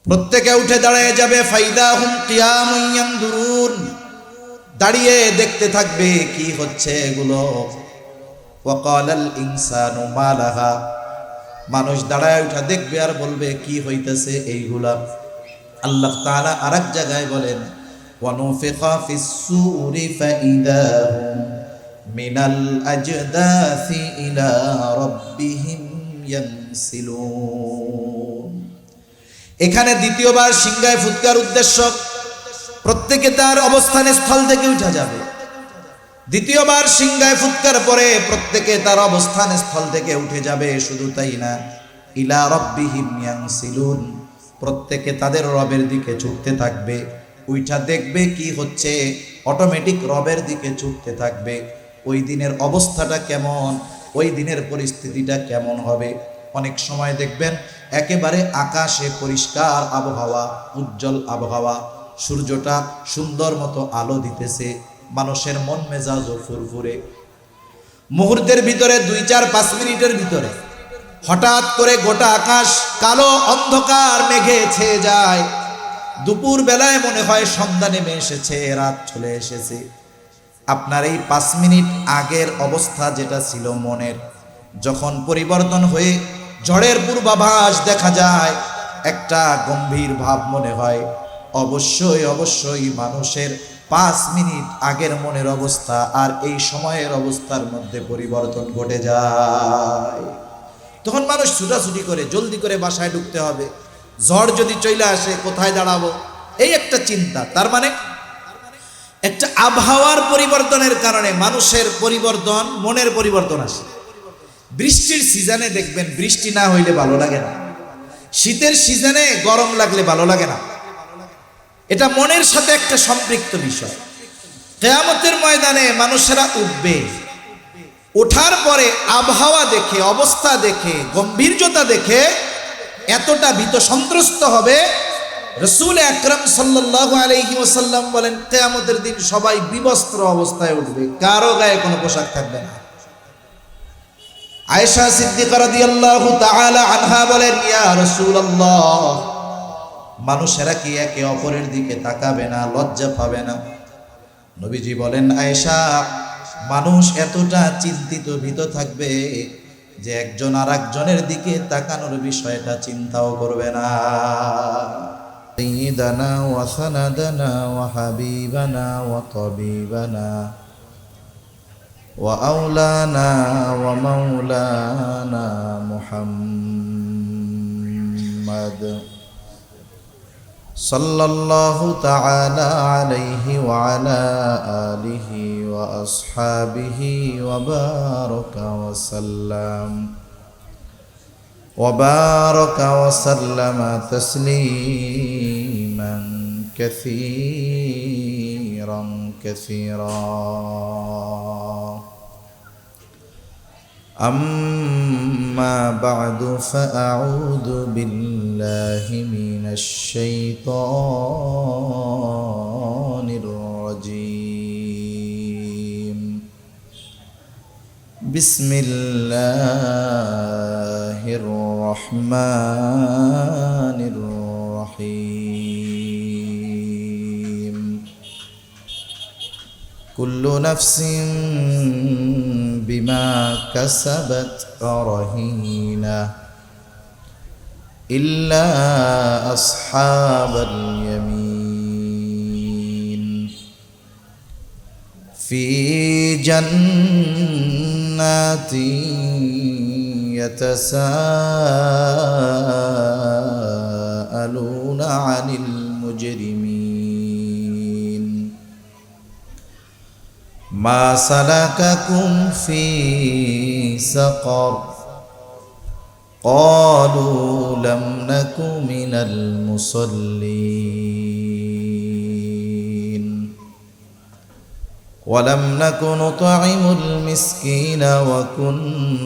প্রত্যেকে উঠে দাঁড়িয়ে যাবে। ফাইদাহুম কিয়ামুন ইয়ানদুরুন, দাঁড়িয়ে দেখতে থাকবে কি হচ্ছে এগুলো। ওয়াকালাল ইনসানু মা লাহা, মানুষ দাঁড়ায় উঠা দেখবে আর বলবে কি হইতেছে এইগুলা। আল্লাহ তাআলা আরেক জায়গায় বলেন ওয়ানুফিখা ফিস সূরি ফাইদাহুম মিনাল আজদাসি ইলা রাব্বিহিম ইয়ানসিলুন। এখানে দ্বিতীয়বার সিংহায় ফুৎকার উদ্দেশ্য প্রত্যেকে তার অবস্থান স্থল থেকে উঠে যাবে। দ্বিতীয়বার সিংহায় ফুৎকার পরে প্রত্যেকে তার অবস্থান স্থল থেকে উঠে যাবে। শুধু তাই না, ইলা রাব্বিহিম ইয়ানসিলুন, প্রত্যেকে তাদের রবের দিকে ছুটতে থাকবে। উইঠা দেখবে কি হচ্ছে, অটোমেটিক রবের দিকে ছুটতে থাকবে। ওই দিনের অবস্থাটা কেমন, ওই দিনের পরিস্থিতিটা কেমন হবে। অনেক সময় দেখবেন একেবারে আকাশে পরিষ্কার আবহাওয়া, উজ্জ্বল আবহাওয়া, সূর্যটা সুন্দর মতো আলো দিতেছে, মানুষের মন মেজাজও ফুরফুরে। মুহূর্তের ভিতরে 2-4-5 মিনিটের ভিতরে হঠাৎ করে গোটা আকাশ কালো অন্ধকার মেঘে ছেয়ে যায়। দুপুর বেলায় মনে হয় সন্ধ্যা নেমে এসেছে, রাত চলে এসেছে। আপনার এই 5 মিনিট আগের অবস্থা যেটা ছিল মনের, যখন পরিবর্তন হয়ে ঝড়ের পূর্বাভাস দেখা যায়, একটা গম্ভীর ভাব মনে হয়। অবশ্যই অবশ্যই মানুষের 5 মিনিট আগের মনের অবস্থা আর এই সময়ের অবস্থার মধ্যে পরিবর্তন ঘটে যায়। তখন মানুষ ছুটাছুটি করে জলদি করে বাসায় ঢুকতে হবে। ঝড় যদি চলে আসে কোথায় দাঁড়াবো, এই একটা চিন্তা। তার মানে একটা আবহাওয়ার পরিবর্তনের কারণে মানুষের পরিবর্তন, মনের পরিবর্তন আসে। বৃষ্টির সিজনে দেখবেন বৃষ্টি না হইলে ভালো লাগে না, শীতের সিজনে গরম লাগলে ভালো লাগে না। এটা মনের সাথে একটা সম্পৃক্ত বিষয়। কিয়ামতের ময়দানে মানুষেরা উঠবে, ওঠার পরে আবহাওয়া দেখে, অবস্থা দেখে, গম্ভীর্যতা দেখে এতটা ভীত সন্ত্রস্ত হবে। রাসূল আকরাম সাল্লাল্লাহু আলাইহি ওয়াসাল্লাম বলেন কিয়ামতের দিন সবাই বিবস্ত্র অবস্থায় উঠবে, কারো গায়ে কোনো পোশাক থাকবে না। আয়েশা সিদ্দিকা রাদিয়াল্লাহু তাআলা আনহা বলেন, ইয়া রাসূলুল্লাহ, মানুষেরা কি একে অপরের দিকে তাকাবে না, লজ্জা পাবে না? নবীজি বলেন, আয়েশা, মানুষ এতটা চিন্তিত ভীত থাকবে যে একজন আর একজনের দিকে তাকানোর বিষয়টা চিন্তাও করবে না। সাইয়্যিদানা ওয়া সানাদানা ওয়া হাবিবানা ওয়া তাবিবানা ওয়া আওলানা ওয়া মাওলানা মুহাম্মাদ সাল্লাল্লাহু তাআলা আলাইহি ওয়া আলা আলিহি ওয়া আসহাবিহি ওয়া বারাকা ওয়া সাল্লাম وبارك وسلم تسليما كثيرا كثيرا. أما بعد فأعوذ بالله من الشيطان الرجيم. بسم الله الرحمن الرحيم. كل نفس بما كسبت رهينة إلا أصحاب اليمين في جنات يتساءلون عن المجرمين ما سلككم في سقر قالوا لم نك من المصلين ولم نك نطعم المسكين وكنا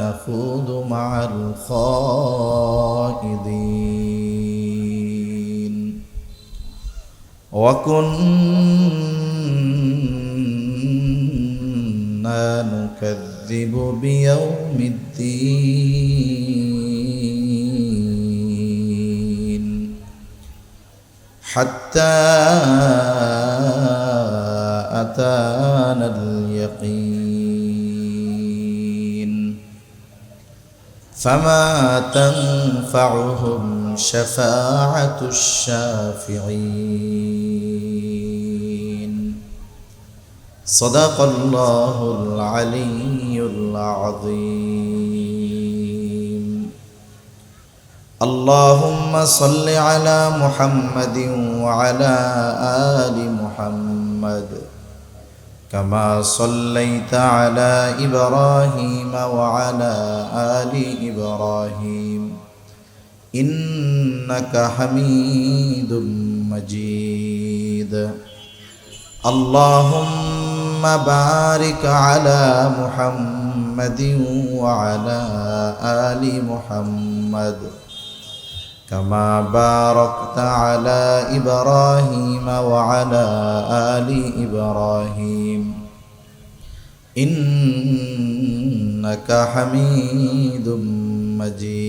نخوض مع الخائضين وكنا نكذب بيوم الدين حتى أتانا اليقين فما تنفعهم شفاعة الشافعين صدق الله العلي العظيم اللهم صل على محمد وعلى آل محمد كما صليت على إبراهيم وعلى آل إبراهيم إنك حميد مجيد اللهم بارك على محمد وعلى آل محمد كما باركت على إبراهيم وعلى آل إبراهيم إنك حميد مجيد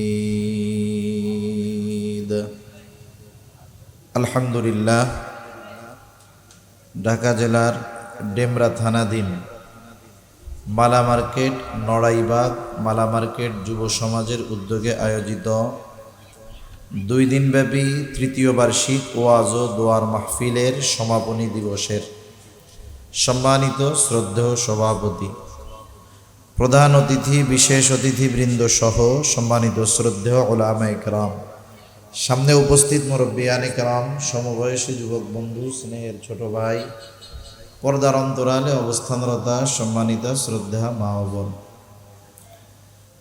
الحمد لله ঢাকা জেলার ডেমরা থানাধীন মালা মার্কেট নড়াইবাগ মালা মার্কেট যুব সমাজের উদ্যোগে আয়োজিত 2 দিনব্যাপী তৃতীয় বার্ষিক ওয়াজ ও দোয়ার মাহফিলের সমাপনী দিবসের সম্মানিত শ্রদ্ধেয় সভাপতি, প্রধান অতিথি, বিশেষ অতিথিবৃন্দ সহ সম্মানিত শ্রদ্ধেয় উলামা ইকরাম, সামনে উপস্থিত মুরব্বিয়ানে কেরাম, সমবয়সী যুবক বন্ধু, স্নেহের ছোট ভাই, পর্দার অন্তরালে অবস্থানরতা সম্মানিত শ্রদ্ধা মা ও বোন,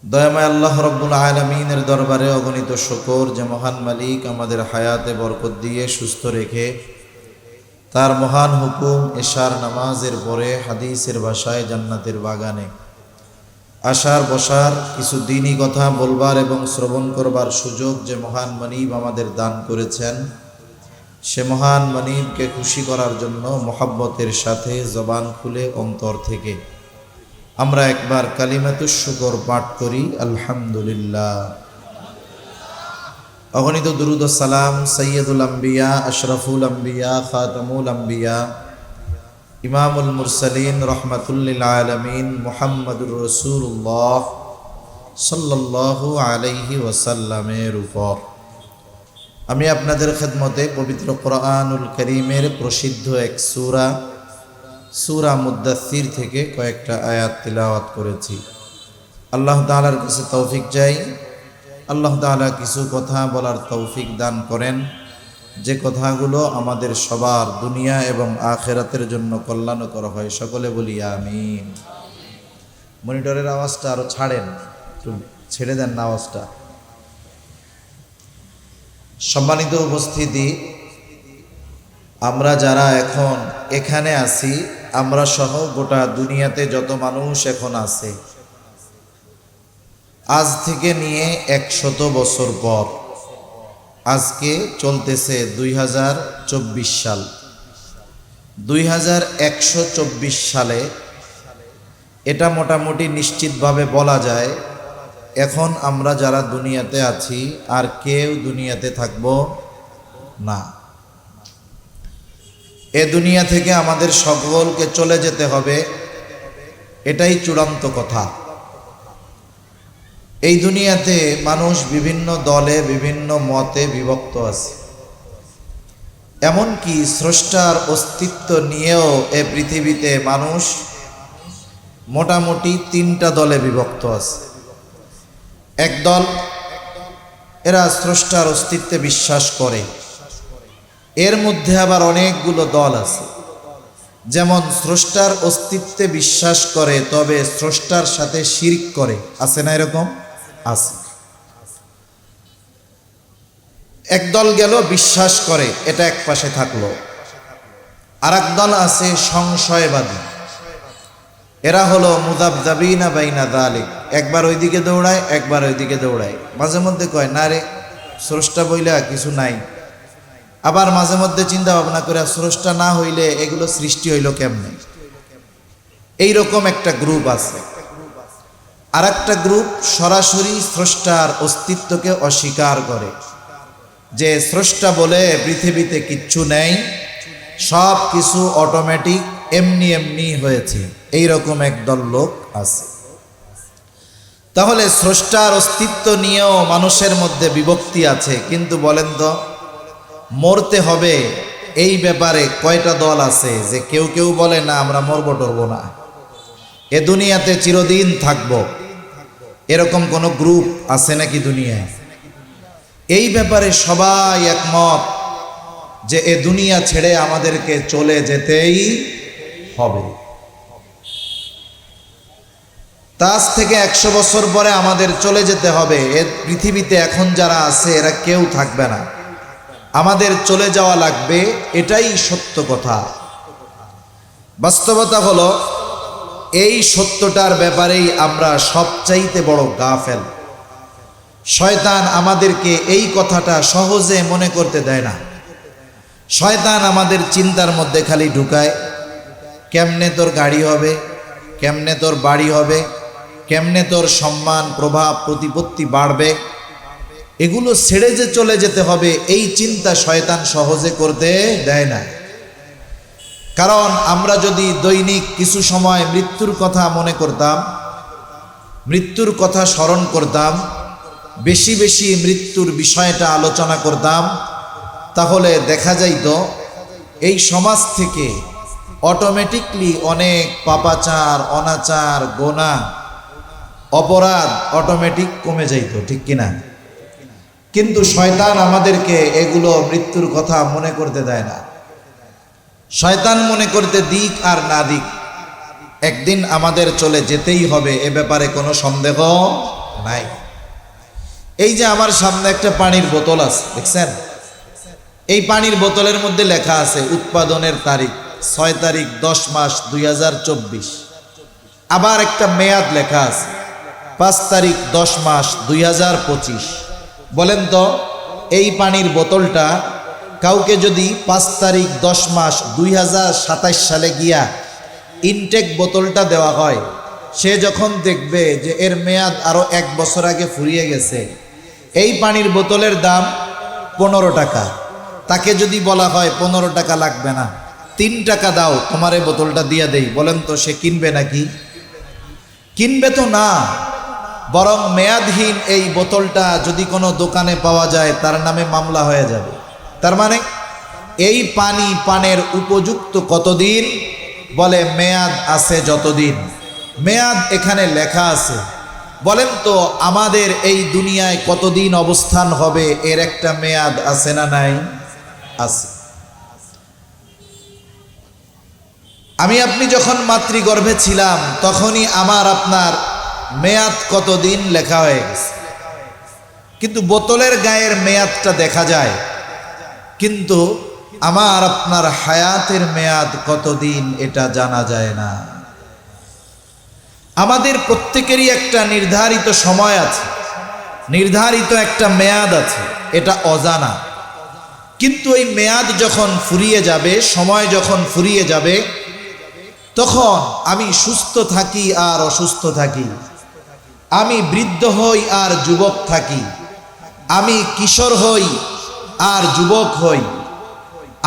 দয়াময় আল্লাহ রব্বুল আলামিনের দরবারে অগণিত শুকর যে মহান মালিক আমাদের হায়াতে বরকত দিয়ে সুস্থ রেখে তার মহান হুকুম এশার নামাজের পরে হাদিসের ভাষায় জান্নাতের বাগানে আসার বসার কিছু দিনই কথা বলবার এবং শ্রবণ করবার সুযোগ যে মহান মনিব আমাদের দান করেছেন, সে মহান মনিবকে খুশি করার জন্য মহব্বতের সাথে জবান খুলে অন্তর থেকে আমরা একবার কালিমাতুশ শুকর পাঠ করি আলহামদুলিল্লাহ। অগণিত দুরুদ ও সালাম সৈয়দুল আম্বিয়া, আশরাফুল আম্বিয়া, খাতামুল আম্বিয়া, ইমামুল মুরসালিন, রহমাতুল্লিল আলামিন মুহাম্মদুর রাসূলুল্লাহ সাল্লাল্লাহু আলাইহি ওয়াসাল্লামের উপর আমি আপনাদের খেদমতে পবিত্র কোরআনুল কারীমের প্রসিদ্ধ এক সূরা মুদ্দাসসির থেকে কয়েকটা আয়াত তিলাওয়াত করেছি। আল্লাহ তাআলার কাছে তৌফিক চাই, আল্লাহ তাআলা কিছু কথা বলার তৌফিক দান করেন যে কথাগুলো আমাদের সবার দুনিয়া এবং আখিরাতের জন্য কল্যাণকর হয়। সকলে বলি আমিন। মনিটরের আওয়াজটা আরো ছাড়েন, একটু ছেড়ে দেন না আওয়াজটা। সম্মানিত উপস্থিতি, আমরা যারা এখন এখানে আছি, আমরা সহ গোটা দুনিয়াতে যত মানুষ এখন আছে, আজ থেকে নিয়ে 100 বছর পর আজকে চলতেছে 2024 সাল। 2124 সালে এটা মোটামুটি নিশ্চিতভাবে বলা যায় এখন আমরা যারা দুনিয়াতে আছি আর কেউ দুনিয়াতে থাকব না। এ দুনিয়া থেকে আমাদের সকলকে চলে যেতে হবে, এটাই চূড়ান্ত কথা। এই দুনিয়াতে মানুষ বিভিন্ন দলে বিভিন্ন মতে বিভক্ত আছে, এমনকি স্রষ্টার অস্তিত্ব নিয়েও এ পৃথিবীতে মানুষ মোটামুটি 3টা দলে বিভক্ত আছে। একদল এরা স্রষ্টার অস্তিত্বে বিশ্বাস করে, এর মধ্যে আবার অনেকগুলো দল আছে যেমন স্রষ্টার অস্তিত্বে বিশ্বাস করে তবে স্রষ্টার সাথে শিরক করে, আছে না? এরকম আছে। একদল গেল বিশ্বাস করে, এটা এক পাশে থাকলো। আর এক দল আছে সংশয়বাদী, এরা হলো মুযাবযাবিনা বাইনা যালিক, একবার ওইদিকে দৌড়ায় একবার ওইদিকে দৌড়ায়। মাঝে মধ্যে কয় না রে স্রষ্টা বইলা কিছু নাই, আবার মাঝে মধ্যে চিন্তা ভাবনা করে স্রষ্টা না হইলে এগুলো সৃষ্টি হইল কেমনে। এইরকম একটা গ্রুপ আছে। আর একটা গ্রুপ সরাসরি স্রষ্টার অস্তিত্বকে অস্বীকার করে, যে স্রষ্টা বলে পৃথিবীতে কিচ্ছু নেই, সব কিছু অটোমেটিক এমনি এমনি হয়েছে, এইরকম একদল লোক আছে। তাহলে স্রষ্টার অস্তিত্ব নিয়েও মানুষের মধ্যে বিভক্তি আছে। কিন্তু বলেন তো, মরতে হবে এই ব্যাপারে কয়টা দল আছে? যে কেউ কেউ বলে না আমরা মরবো টরবো না, এ দুনিয়াতে চিরদিন থাকবো, এরকম কোন গ্রুপ আছে নাকি দুনিয়ায়? এই ব্যাপারে সবাই একমত যে এ দুনিয়া ছেড়ে আমাদেরকে চলে যেতেই হবে। তাজ থেকে 100 বছর পরে আমাদের চলে যেতে হবে। এ পৃথিবীতে এখন যারা আছে এরা কেউ থাকবে না, আমাদের চলে যাওয়া লাগবে, এটাই সত্য কথা। বাস্তবতা হলো এই সত্যটার ব্যাপারেই আমরা সবচাইতে বড় গাফেল। শয়তান আমাদেরকে এই কথাটা সহজে মনে করতে দেয় না। শয়তান আমাদের চিন্তার মধ্যে খালি ঢুকায়, কেমনে তোর গাড়ি হবে, কেমনে তোর বাড়ি হবে, কেমনে তোর সম্মান প্রভাব প্রতিপত্তি বাড়বে, এগুলো ছেড়ে যে চলে যেতে হবে এই চিন্তা শয়তান সহজে করতে দেয় না। কারণ আমরা যদি দৈনিক কিছু সময় মৃত্যুর কথা মনে করতাম, মৃত্যুর কথা স্মরণ করতাম, বেশি বেশি মৃত্যুর বিষয়টা আলোচনা করতাম, তাহলে দেখা যাইত এই সমাজ থেকে অটোমেটিকলি অনেক পাপাচার, অনাচার, গোনা, অপরাধ অটোমেটিক কমে যাইত, ঠিক কিনা? কিন্তু শয়তান আমাদেরকে এগুলো মৃত্যুর কথা মনে করতে দেয় না। শয়তান মনে করতে দিক আর না দিক, একদিন আমাদের চলে যেতেই হবে, এ ব্যাপারে কোনো সন্দেহ নাই। এই যে আমার সামনে একটা পানির বোতল আছে, দেখছেন? এই পানির বোতলের মধ্যে লেখা আছে উৎপাদনের তারিখ 6 তারিখ 10 মাস 2024। আবার একটা মেয়াদ লেখা আছে 5 তারিখ 10 মাস 2025। বলেন তো, এই পানির বোতলটা কাউকে যদি 5 তারিখ 10 মাস 2027 সালে গিয়া ইনটেক বোতলটা দেওয়া হয়, সে যখন দেখবে যে এর মেয়াদ আরো 1 বছর আগে ফুরিয়ে গেছে, এই পানির বোতলের দাম 15 টাকা, তাকে যদি বলা হয় 15 টাকা লাগবে না, 3 টাকা দাও, তোমার এই বোতলটা দিয়ে দেই, বলেন তো সে কিনবে নাকি? কিনবে তো না। বরং মেয়াদহীন এই বোতলটা যদি কোনো দোকানে পাওয়া যায় তার নামে মামলা হয়ে যাবে। তার মানে এই পানি পানের উপযুক্ত কতদিন? বলে মেয়াদ আছে যতদিন। মেয়াদ এখানে লেখা আছে। বলেন তো আমাদের এই দুনিয়ায় কতদিন অবস্থান হবে এর একটা মেয়াদ আছে না নাই? আছে। আমি আপনি যখন মাতৃগর্ভে ছিলাম তখনই আমার আপনার মেয়াদ কতদিন লেখা হয়ে গেছে। কিন্তু বোতলের গায়ের মেয়াদটা দেখা যায়, কিন্তু আমার আপনার হায়াতের মেয়াদ কতদিন এটা জানা যায় না। আমাদের প্রত্যেকেরই একটা নির্ধারিত সময় আছে, নির্ধারিত একটা মেয়াদ আছে, এটা অজানা। কিন্তু এই মেয়াদ যখন ফুরিয়ে যাবে, সময় যখন ফুরিয়ে যাবে, তখন আমি সুস্থ থাকি আর অসুস্থ থাকি, আমি বৃদ্ধ হই আর যুবক থাকি, আমি কিশোর হই আর যুবক হই,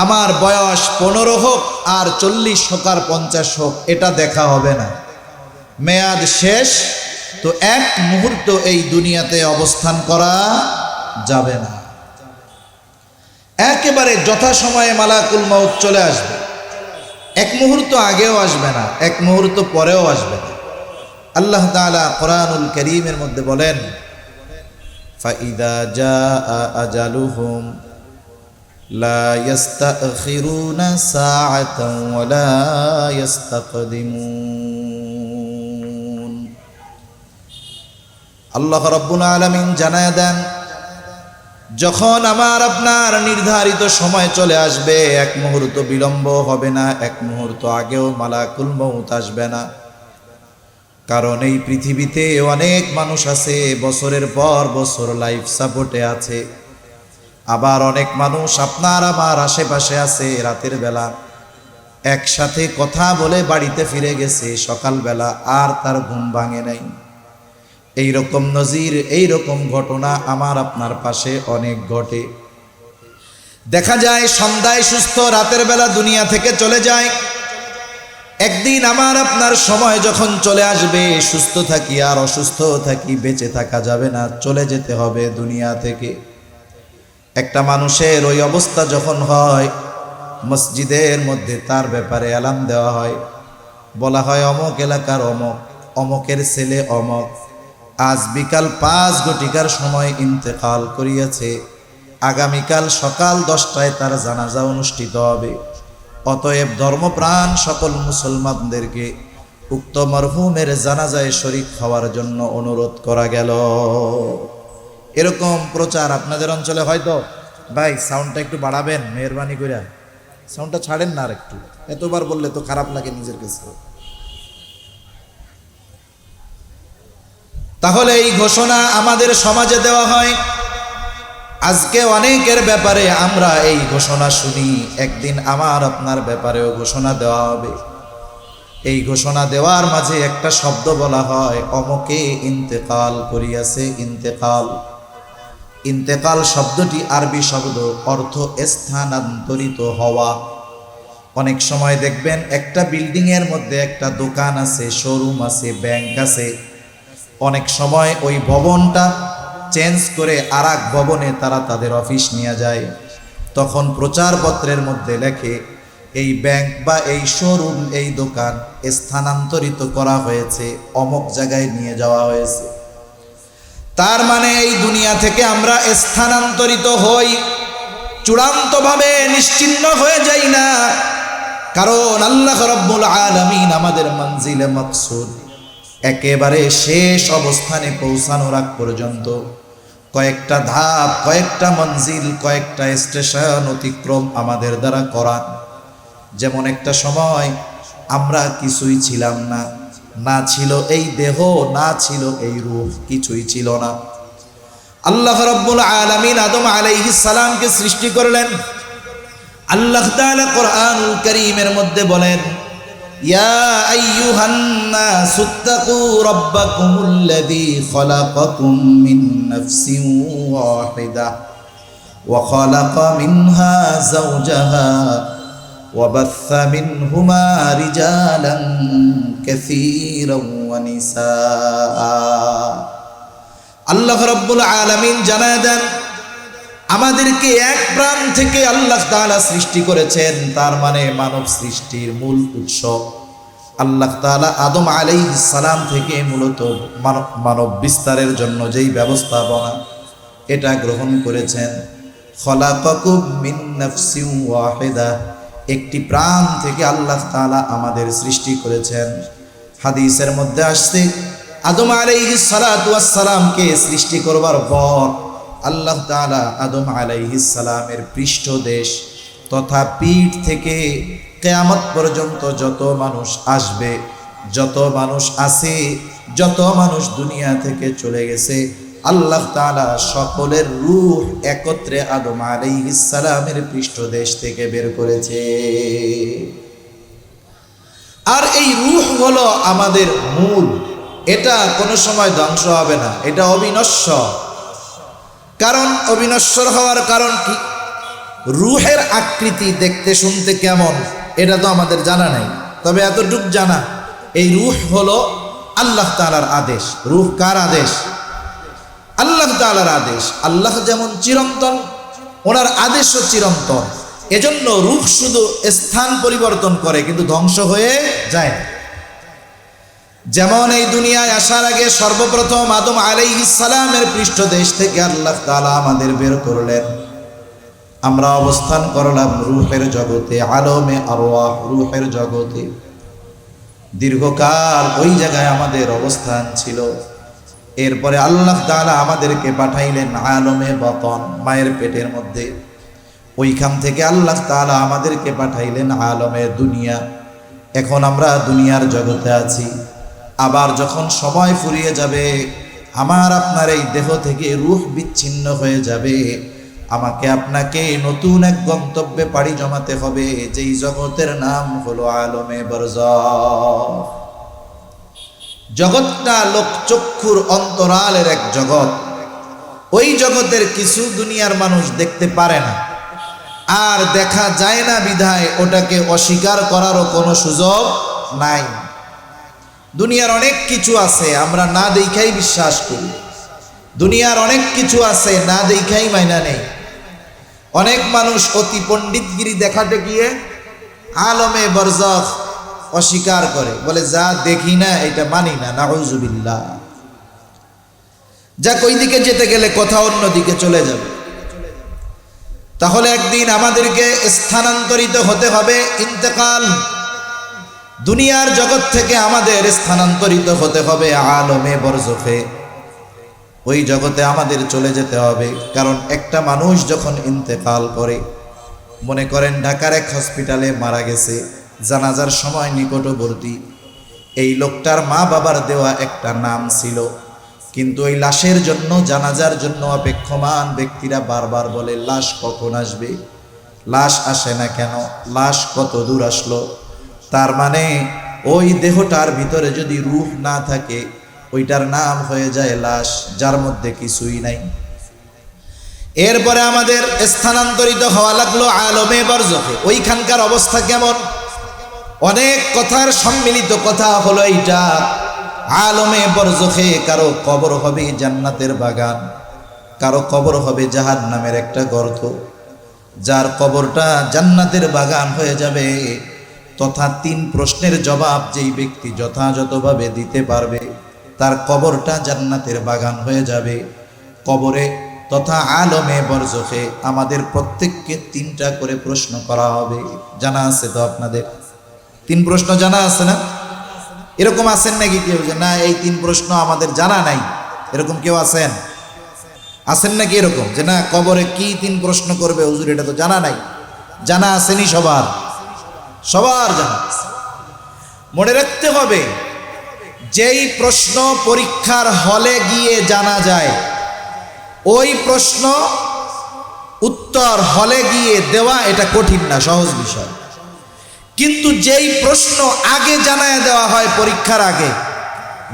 আমার বয়স 15 হোক আর 40 হোক আর 50 হোক, এটা দেখা হবে না। মেয়াদ শেষ তো এক মুহূর্ত এই দুনিয়াতে অবস্থান করা যাবে না। একেবারে যথাসময়ে মালাকুল মউত চলে আসবে, এক মুহূর্ত আগেও আসবে না, এক মুহূর্ত পরেও আসবে না। আল্লাহ তাআলা কোরআনুল কারীমের মধ্যে বলেন, ফাইদা জাআ আজালুহুম লা ইস্তাখিরুনা সাআতান ওয়া লা ইস্তাকদিমুন। আল্লাহ রাব্বুল আলামিন জানায় দেন, যখন আমার আপনার নির্ধারিত সময় চলে আসবে, এক মুহূর্ত বিলম্ব হবে না, এক মুহূর্ত আগেও মালাকুল মউত আসবে না। কারণ এই পৃথিবীতে অনেক মানুষ আছে বছরের পর বছর লাইফ সাপোর্টে আছে, আবার অনেক মানুষ আপনার আমার আশেপাশে আছে, রাতের বেলা একসাথে কথা বলে বাড়িতে ফিরে গেছে, সকালবেলা আর তার ঘুম ভাঙে নাই। এইরকম নজির, এইরকম ঘটনা আমার আপনার পাশে অনেক ঘটে। দেখা যায় সন্ধ্যায় সুস্থ, রাতের বেলা দুনিয়া থেকে চলে যায়। একদিন আমার আপনার সময় যখন চলে আসবে, সুস্থ থাকি আর অসুস্থ থাকি, বেঁচে থাকা যাবে না, চলে যেতে হবে দুনিয়া থেকে। একটা মানুষের ওই অবস্থা যখন হয়, মসজিদের মধ্যে তার ব্যাপারে অ্যালার্ম দেওয়া হয়, বলা হয় অমক এলাকার অমক, অমকের ছেলে অমক আজ বিকাল 5 ঘটিকার সময় ইন্তেকাল করিয়াছে, আগামীকাল সকাল 10টায় তার জানাজা অনুষ্ঠিত হবে। অতএব ধর্মপ্রাণ সকল মুসলমানদেরকে উক্ত মরহুমের জানাজায় শরীক হওয়ার জন্য অনুরোধ করা গেল। এরকম প্রচার আপনাদের অঞ্চলে হয়তো। ভাই সাউন্ডটা একটু বাড়াবেন মেহরবানি করে, সাউন্ডটা ছাড়েন না আর একটু, এতবার বললে তো খারাপ লাগে নিজের কাছে। তাহলে এই ঘোষণা আমাদের সমাজে দেওয়া হয়। আজকে অনেকের ব্যাপারে আমরা এই ঘোষণা শুনি, একদিন আমার আপনার ব্যাপারেও ঘোষণা দেওয়া হবে। এই ঘোষণা দেওয়ার মাঝে একটা শব্দ বলা হয়, অমকে ইন্তেকাল করিয়াছে। ইন্তেকাল, ইন্তেকাল শব্দটি আরবি শব্দ, অর্থ স্থানান্তরিত হওয়া। অনেক সময় দেখবেন একটা বিল্ডিং এর মধ্যে একটা দোকান আছে, শোরুম আছে, ব্যাংক আছে, অনেক সময় ওই ভবনটা চেঞ্জ করে আরেক ভবনে তারা তাদের অফিস নিয়ে যায়। তখন প্রচারপত্রের মধ্যে লেখে এই ব্যাংক বা এই শোরুম, এই দোকান স্থানান্তরিত করা হয়েছে, অমুক জায়গায় নিয়ে যাওয়া হয়েছে। তার মানে এই দুনিয়া থেকে আমরা স্থানান্তরিত হই, চূড়ান্তভাবে নিশ্চিহ্ন হয়ে যাই না। কারণ আল্লাহ রাব্বুল আলামিন আমাদের মঞ্জিলে মাকসুদ, একেবারে শেষ অবস্থানে পৌঁছানোর আগ পর্যন্ত কয়েকটা ধাপ, কয়েকটা মঞ্জিল, কয়েকটা স্টেশন অতিক্রম আমাদের দ্বারা করান। যেমন একটা সময় আমরা কিছুই ছিলাম না, না ছিল এই দেহ, না ছিল এই রূহ, কিছুই ছিল না। আল্লাহ রাব্বুল আলামিন আদম আলাইহিস সালামকে সৃষ্টি করলেন। আল্লাহ তাআলা কোরআনুল কারীমের মধ্যে বলেন, ইয়া আইয়ুহান নাসুত্তাকু রাব্বাকুমুল্লাযী খালাকাকুম মিন নাফসিন ওয়াহিদা ওয়া খালাকা মিনহা যাওজাহা ওয়া বাথসা মিনহুমা রিজালান কাসীরান ওয়া নিসা। আল্লাহ রাব্বুল আলামিন জানায় দেন, আমাদেরকে এক প্রাণ থেকে আল্লাহ তাআলা সৃষ্টি করেছেন। তার মানে মানব সৃষ্টির মূল উৎস আল্লাহ তাআলা আদম আলাইহিস সালাম থেকে মূলত মানব বিস্তারের জন্য যেই ব্যবস্থাপনা এটা গ্রহণ করেছেন। খলাকাকুম মিন নাফসিন ওয়াহিদা, একটি প্রাণ থেকে আল্লাহ তাআলা আমাদের সৃষ্টি করেছেন। হাদিসের মধ্যে আসছে, আদম আলাইহিস সালাতু ওয়াস সালামকে সৃষ্টি করবার পর আল্লাহ তাআলা আদম আলাইহিস সালামের পৃষ্ঠদেশ তথা পিঠ থেকে কিয়ামত পর্যন্ত যত মানুষ আসবে, যত মানুষ আছে, যত মানুষ দুনিয়া থেকে চলে গেছে, আল্লাহ তাআলা সকলের রূহ একত্রে আদম আলাইহিস সালামের পৃষ্ঠদেশ থেকে বের করেছে। আর এই রূহ হলো আমাদের মূল, এটা কোনো সময় ধ্বংস হবে না, এটা অবিনশ্বর। কারণ অবিনশ্বর হওয়ার কারণ কি? রূহের আকৃতি দেখতে শুনতে কেমন এটা তো আমাদের জানা নাই, তবে এতটুক জানা এই রূহ হলো আল্লাহ তাআলার আদেশ। রূহ কার আদেশ? আল্লাহ তাআলার আদেশ। আল্লাহ যেমন চিরন্তন, ওনার আদেশও চিরন্তন। এজন্য রূহ শুধু স্থান পরিবর্তন করে কিন্তু ধ্বংস হয়ে যায় না। যেমন এই দুনিয়ায় আসার আগে সর্বপ্রথম আদম আলাইহিস সালামের পৃষ্ঠদেশ থেকে আল্লাহ তাআলা আমাদের বের করলেন। আমরা অবস্থান করলাম রূহের জগতে, আলমে আরওয়াহ, রূহের জগতে। দীর্ঘকাল ওই জায়গায় আমাদের অবস্থান ছিল। এরপরে আল্লাহ তাআলা আমাদেরকে পাঠাইলেন আলমে বাতন, মায়ের পেটের মধ্যে। ওইখান থেকে আল্লাহ তাআলা আমাদেরকে পাঠাইলেন আলমে দুনিয়া। এখন আমরা দুনিয়ার জগতে আছি। আবার যখন সময় ফুরিয়ে যাবে, আমার আপনার এই দেহ থেকে রূহ বিচ্ছিন্ন হয়ে যাবে, আমাকে আপনাকে নতুন এক গন্তব্যে পাড়ি জমাতে হবে, যেই জগতের নাম হলো আলমে বরজাখ। জগৎটা লোকচক্ষুর অন্তরালের এক জগৎ। ওই জগতের কিছু দুনিয়ার মানুষ দেখতে পারে না, আর দেখা যায় না বিধায় ওটাকে অস্বীকার করারও কোনো সুযোগ নাই। দুনিয়ার অনেক কিছু আছে আমরা না দেখাই বিশ্বাস করি, দুনিয়ার অনেক কিছু আছে না দেখাই মাইনা নেই। অনেক মানুষ অতি পণ্ডিতগিরি দেখাতে গিয়ে আলমে বরজখ অস্বীকার করে, বলে যা দেখি না এটা মানি না, নাউজুবিল্লাহ। যা ওই দিকে যেতে গেলে কথা অন্যদিকে চলে যাবে। তাহলে একদিন আমাদেরকে স্থানান্তরিত হতে হবে, ইন্তেকাল, দুনিয়ার জগৎ থেকে আমাদের স্থানান্তরিত হতে হবে আলমে বরজখে। ওই জগতে আমাদের চলে যেতে হবে। কারণ একটা মানুষ যখন ইন্তেকাল করে, মনে করেন ঢাকার এক হসপিটালে মারা গেছে, জানাজার সময় নিকটবর্তী এই লোকটার মা বাবার দেওয়া একটা নাম ছিল, কিন্তু ওই লাশের জন্য, জানাজার জন্য অপেক্ষমান ব্যক্তিরা বারবার বলে লাশ কখন আসবে, লাশ আসে না কেন, লাশ কত দূর আসলো। তার মানে ওই দেহটার ভিতরে যদি রূহ না থাকে ওইটার নাম হয়ে যায় লাশ, যার মধ্যে কিছুই নাই। এরপরে আমাদের স্থানান্তরিত হওয়া লাগলো আলমে বরজখে। ওইখানকার অবস্থা কেমন? অনেক কথার সম্মিলিত কথা হলো এইটা, আলমে বরজখে কারো কবর হবে জান্নাতের বাগান, কারো কবর হবে জাহান্নামের একটা গর্ত। যার কবরটা জান্নাতের বাগান হয়ে যাবে, তথা 3 প্রশ্নের জবাব যেই ব্যক্তি যথাযথভাবে দিতে পারবে, তার কবরটা জান্নাতের বাগান হয়ে যাবে। কবরে তথা আলমে বরজখে আমাদের প্রত্যেককে 3টা করে প্রশ্ন করা হবে। জানা আছে তো আপনাদের? 3 প্রশ্ন জানা আছে না? এরকম আছেন নাকি কেউ যে না এই 3 প্রশ্ন আমাদের জানা নাই? এরকম কেউ আছেন? আছেন নাকি এরকম যে না কবরে কি 3 প্রশ্ন করবে হুজুর এটা তো জানা নাই? জানা আসেনি সবার? সবার জানা আছে। মনে রাখতে হবে, যেই প্রশ্ন পরীক্ষার হলে গিয়ে জানা যায়, ওই প্রশ্ন উত্তর হলে গিয়ে দেওয়া এটা কঠিন না, সহজ বিষয়। কিন্তু যেই প্রশ্ন আগে জানায় দেওয়া হয় পরীক্ষার আগে,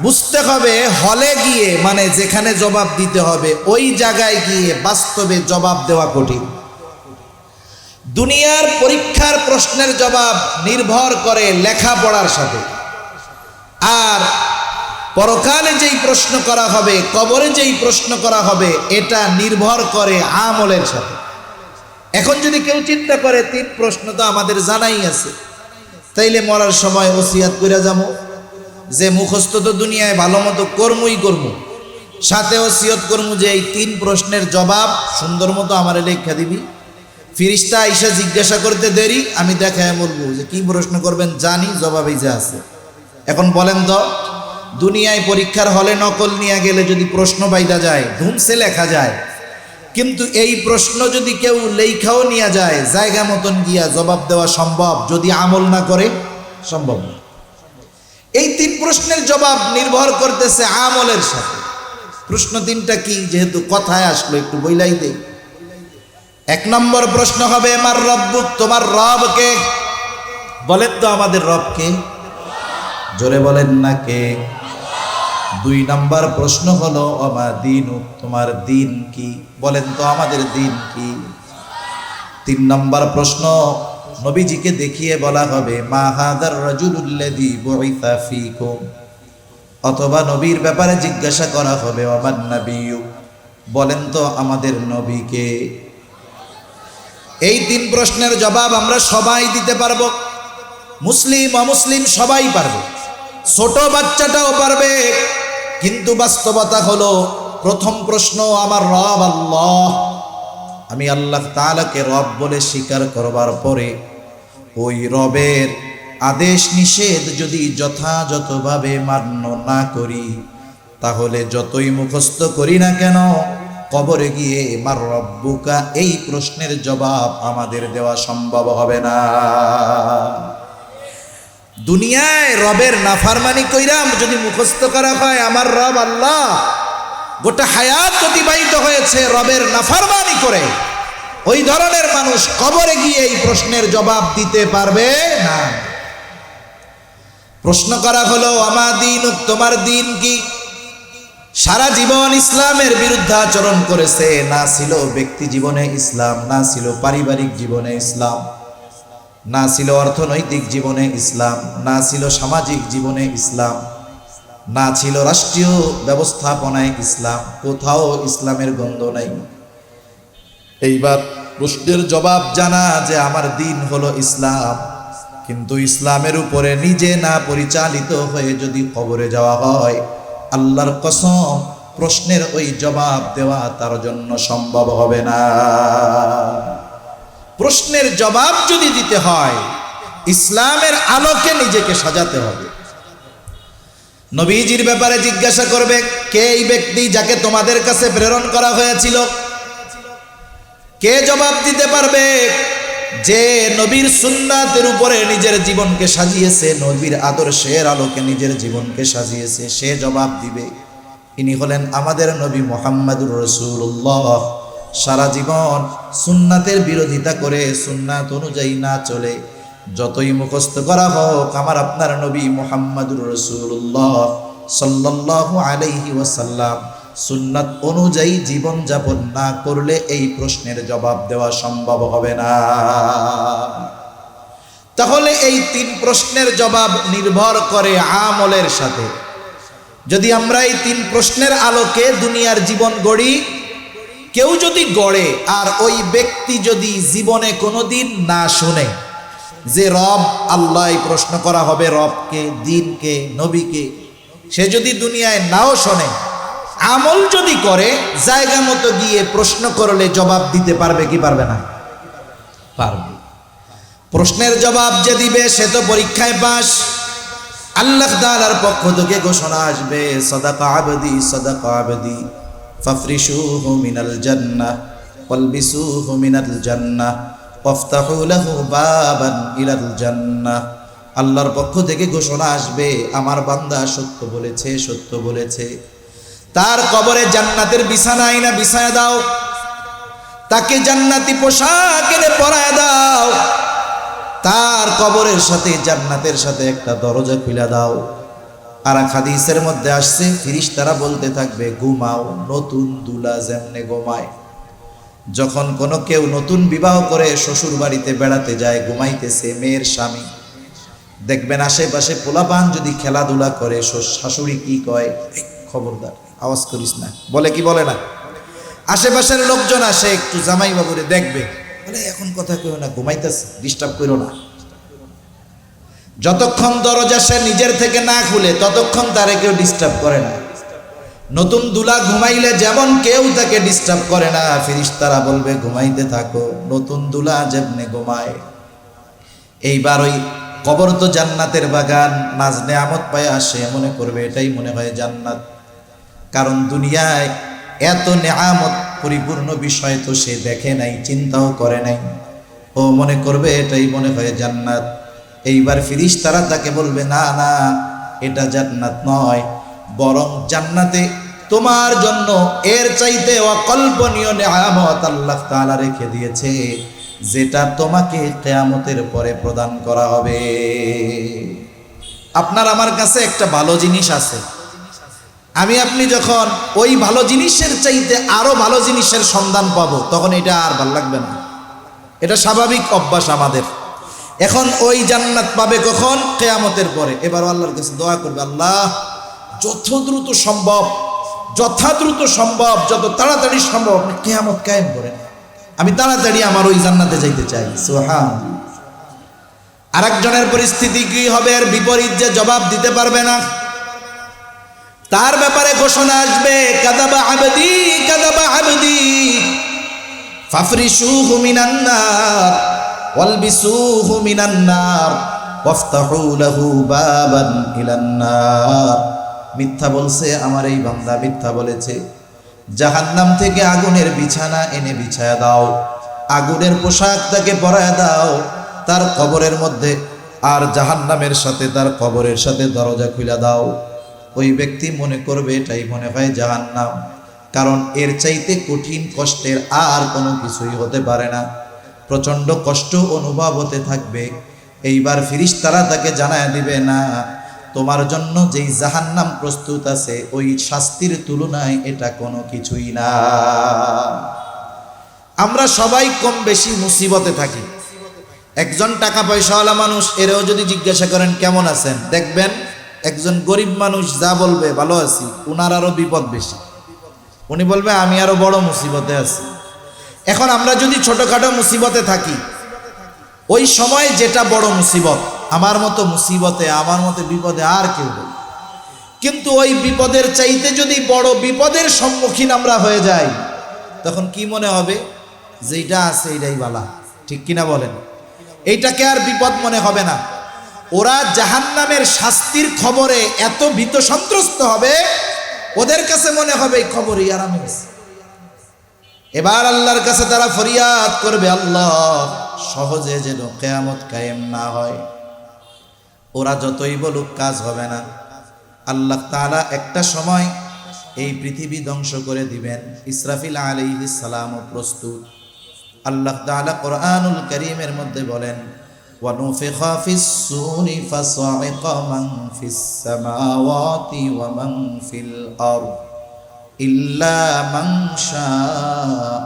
বুঝতে হবে হলে গিয়ে মানে যেখানে জবাব দিতে হবে ওই জায়গায় গিয়ে বাস্তবে জবাব দেওয়া কঠিন। দুনিয়ার পরীক্ষার প্রশ্নের জবাব নির্ভর করে লেখাপড়ার সাথে, আর পরকালে যেই প্রশ্ন করা হবে, কবরে যেই প্রশ্ন করা হবে, এটা নির্ভর করে আমলের সাথে। এখন যদি কেউ চিন্তা করে 3 প্রশ্ন তো আমাদের জানাই আছে, তাইলে মরার সময় ওসিয়াত করে যাবো যে মুখস্থ তো দুনিয়ায় ভালো মতো কর্মই করবো, সাথে ওসিয়ত করবো যে এই 3 প্রশ্নের জবাব সুন্দর মতো আমার লেখা দিবি। ফিরিস্তা আইসা জিজ্ঞাসা করতে দেরি, আমি দেখায় বলবো যে কি প্রশ্ন করবেন জানি, জবাবেই যে আছে। এখন বলেন তো, দুনিয়ায় পরীক্ষার হলে নকল নিয়ে গেলে যদি প্রশ্ন বাইদা যায়, ধুমসে লেখা যায়, কিন্তু এই প্রশ্ন যদি কেউ লেখাও নিয়ে যায়, জায়গা মতন গিয়া জবাব দেওয়া সম্ভব, যদি আমল না করে সম্ভব না। এই 3 প্রশ্নের জবাব নির্ভর করতেছে আমলের সাথে। প্রশ্ন 3টা কি, যেহেতু কথায় আসলো একটু বইলাই দেই। 1 নম্বর প্রশ্ন হবে আমার রব্বুক, তোমার রব কে? বলেন তো আমাদের রব কে? জোরে বলেন না কে? 2 নম্বর প্রশ্ন হলো আমা দীনুক, তোমার দিন কি? বলেন তো আমাদের দিন কি? 3 নম্বর প্রশ্ন নবীজিকে দেখিয়ে বলা হবে মা হাদার রাজুলুল্লাযী বুইসা ফীকুম, অথবা নবীর ব্যাপারে জিজ্ঞাসা করা হবে ওমান নাবিয়্যু, বলেন তো আমাদের নবীকে। এই 3 প্রশ্নের জবাব আমরা সবাই দিতে পারবো, মুসলিম অমুসলিম সবাই পারবে, ছোট বাচ্চাটাও পারবে। কিন্তু বাস্তবতা হলো প্রথম প্রশ্ন আমার রব আল্লাহ, আমি আল্লাহ তাআলাকে রব বলে স্বীকার করবার পরে ওই রবের আদেশ নিষেধ যদি যথাযথভাবে মান্য না করি, তাহলে যতই মুখস্থ করি না কেন কবরে গিয়ে মার রব্বুকা এই প্রশ্নের জবাব আমাদের দেওয়া সম্ভব হবে না। দুনিয়ায় রবের নাফরমানি কইরা যদি মুখস্থ করা হয় আমার রব আল্লাহ, গোটা হায়াত অতিবাহিত হয়েছে রবের নাফরমানি করে, ওই ধরনের মানুষ কবরে গিয়ে এই প্রশ্নের জবাব দিতে পারবে না। প্রশ্ন করা হলো আমা দীনুক, তোমার দিন কি? সারা জীবন ইসলামের বিরুদ্ধাচরণ করেছে। না ছিল ব্যক্তি জীবনে ইসলাম, না ছিল পারিবারিক জীবনে ইসলাম, না ছিল অর্থনৈতিক জীবনে ইসলাম, না ছিল সামাজিক জীবনে ইসলাম, না ছিল রাষ্ট্রীয় ব্যবস্থাপনায় ইসলাম। কোথাও ইসলামের গন্ধ নাই। এইবার প্রশ্নের জবাব জানা যে আমার দিন হলো ইসলাম, কিন্তু ইসলামের উপরে নিজে না পরিচালিত হয়ে যদি কবরে যাওয়া হয়, আল্লাহর কসম প্রশ্নের ওই জবাব দেওয়া তার জন্য সম্ভব হবে না। প্রশ্নের জবাব যদি দিতে হয়, ইসলামের আলোকে নিজেকে সাজাতে হবে। নবীজির ব্যাপারে জিজ্ঞাসা করবে, কে এই ব্যক্তি যাকে তোমাদের কাছে প্রেরণ করা হয়েছিল? কে জবাব দিতে পারবে? যে নবীর সুন্নাতের উপরে নিজের জীবনকে সাজিয়েছে, নবীর আদর্শের আলোকে নিজের জীবনকে সাজিয়েছে, সে জবাব দিবে। ইনি হলেন আমাদের নবী মুহাম্মদুর রাসূলুল্লাহ। সারা জীবন সুন্নাতের বিরোধিতা করে, সুন্নাত অনুযায়ী না চলে, যতই মুখস্থ করা হোক, আমার আপনার নবী মুহাম্মদুর রাসূলুল্লাহ সাল্লাল্লাহু আলাইহি ওয়াসাল্লাম সুন্নাত অনুযায়ী জীবন যাপন না করলে এই প্রশ্নের জবাব দেওয়া সম্ভব হবে না। তাহলে এই তিন প্রশ্নের জবাব নির্ভর করে আমলের সাথে। যদি আমরা এই তিন প্রশ্নের আলোকে দুনিয়ার জীবন গড়ি, কেউ যদি গড়ে আর ওই ব্যক্তি যদি জীবনে কোনোদিন না শুনে যে রব আল্লাহ প্রশ্ন করা হবে, রবকে, দিনকে, নবীকে, সে যদি দুনিয়ায় নাও শোনে, আমল যদি করে, জায়গা মতো গিয়ে প্রশ্ন করলে জবাব দিতে পারবে কি পারবে না? পারবে। প্রশ্নের জবাব যে দিবে সে তো পরীক্ষায় পাস। আল্লাহ তাআলার পক্ষ থেকে ঘোষণা আসবে, সাদাকা আবদি সাদাকা আবদি ফাফরিশুহু মিনাল জান্নাহ ওয়ালবিসুহু মিনাল জান্নাহ ওয়াফতাহু লাহু বাবান ইলাল জান্নাহ। আল্লাহর পক্ষ থেকে ঘোষণা আসবে, আমার বান্দা সত্য বলেছে, সত্য বলেছে। তার কবরে জান্নাতের বিছানা আইনা বিছায়া দাও, তাকে জান্নাতি পোশাক এনে পরায় দাও, তার কবরের সাথে জান্নাতের সাথে একটা দরজা খুলে দাও। আর এক হাদিসের মধ্যে আসছে, ফেরেশতারা বলতে থাকবে, ঘুমাও নতুন দুলা যেমনে ঘুমায়। যখন কোনো কেউ নতুন বিবাহ করে শ্বশুর বাড়িতে বেড়াতে যায়, ঘুমাইতেছে মেয়ের স্বামী, দেখবেন আশেপাশে পোলাপান যদি খেলাধুলা করে, শাশুড়ি কি কয়, খবরদার আওয়াজ করিস না, বলে কি বলে না? আশেপাশের লোকজন আসে, একটু জামাই বাবুরে দেখবে, বলে এখন কথা কেউ না, ঘুমাইতেছে, ডিস্টার্ব করো না। যতক্ষণ দরজা সে নিজের থেকে না খুলে ততক্ষণ তারে কেউ ডিস্টার্ব করে না। নতুন দুলা ঘুমাইলে যেমন কেউ তাকে ডিস্টার্ব করে না, ফেরেশতারা বলবে ঘুমাইতে থাকো, নতুন দুলা যেমনে ঘুমায়। এইবার ওই কবর তো জান্নাতের বাগান, নাজ নেয়ামত পায় আসে, মনে করবে এটাই মনে হয় জান্নাত। কারণ দুনিয়ায় এত নেয়ামত পরিপূর্ণ বিষয় তো সে দেখে নাই, চিন্তাও করে নাই, ও মনে করবে এটাই মনে হয় জান্নাত। এইবার ফেরেশতারা তাকে বলবে, না না, এটা জান্নাত নয়, বরং জান্নাতে তোমার জন্য এর চাইতে অকল্পনীয় নেয়ামত আল্লাহ তাআলা রেখে দিয়েছে, যেটা তোমাকে কিয়ামতের পরে প্রদান করা হবে। আপনার আমার কাছে একটা ভালো জিনিস আছে, আমি আপনি যখন ওই ভালো জিনিসের চাইতে আরো ভালো জিনিসের সন্ধান পাবো, তখন এটা আর ভালো লাগবে না। এটা স্বাভাবিক অভ্যাস আমাদের। এখন ওই জান্নাত পাবে কখন? কিয়ামতের পরে। এবার আল্লাহর কাছে দোয়া করবে, আল্লাহ যত দ্রুত সম্ভব, যত তাড়াতাড়ি সম্ভব আপনি কিয়ামত কায়েম করেন, আমি তাড়াতাড়ি আমার ওই জান্নাতে যাইতে চাই। সুবহানাল্লাহ। আরেকজনের পরিস্থিতি কি হবে? এর বিপরীত, যে জবাব দিতে পারবে না, তার ব্যাপারে ঘোষণা আসবে, কাযাবা আবদি ফাফরিশুহু মিনান নার ওয়ালবিসুহু মিনান নার ওয়াফতাহু লাহু বাবান ইলান নার। মিথ্যা বলছে আমার এই বান্দা, মিথ্যা বলেছে, জাহান্নাম থেকে আগুনের বিছানা এনে বিছায়া দাও, আগুনের পোশাক তাকে পরায় দাও, তার কবরের মধ্যে আর জাহান্নামের সাথে তার কবরের সাথে দরজা খুলে দাও। ওই ব্যক্তি মনে করবে এটাই মনে হয় জাহান্নাম, কারণ এর চাইতে কঠিন কষ্টের আর কোনো কিছুই হতে পারে না। প্রচণ্ড কষ্ট অনুভব হতে থাকবে। এইবার ফেরেশতারা তাকে জানায় দিবে, না, তোমার জন্য যেই জাহান্নাম প্রস্তুত আছে ওই শাস্তির তুলনায় এটা কোনো কিছুই না। আমরা সবাই কম বেশি মুসিবতে থাকি। একজন টাকা পয়সাওয়ালা মানুষ, এরেও যদি জিজ্ঞাসা করেন কেমন আছেন, দেখবেন একজন গরিব মানুষ যা বলবে ভালো আছি, উনার আরো বিপদ বেশি। উনি বলবে আমি আরো বড় মুসিবতে আছি। এখন আমরা যদি ছোটখাটো মুসিবতে থাকি, ওই সময় যেটা বড় মুসিবত, আমার মতো মুসিবতে, আমার মতো বিপদে আর কেউ নেই। কিন্তু ওই বিপদের চাইতে যদি বড় বিপদের সম্মুখীন আমরা হয়ে যাই, তখন কি মনে হবে? যেটা আছে এটাই বালা, ঠিক কিনা বলেন? এইটাকে আর বিপদ মনে হবে না। ওরা জাহান্নামের শাস্তির খবরে এত ভীত সন্ত্রস্ত হবে, ওদের কাছে মনে হবে এই খবরই আরামে আছে। এবার আল্লাহর কাছে তারা ফরিয়াদ করবে, আল্লাহ সহজে যেন কিয়ামত কায়েম না হয়। ওরা যতই বলুক কাজ হবে না। আল্লাহ তাআলা একটা সময় এই পৃথিবী ধ্বংস করে দিবেন। ইসরাফিল আলাইহিস সালামও প্রস্তুত। আল্লাহ তাআলা কোরআনুল কারীমের মধ্যে বলেন, ওয়া নুফিখা ফিস সূরি ফাসাইকা মান ফিস সামাওয়াতি ওয়া মান ফিল আরদ ইল্লা মান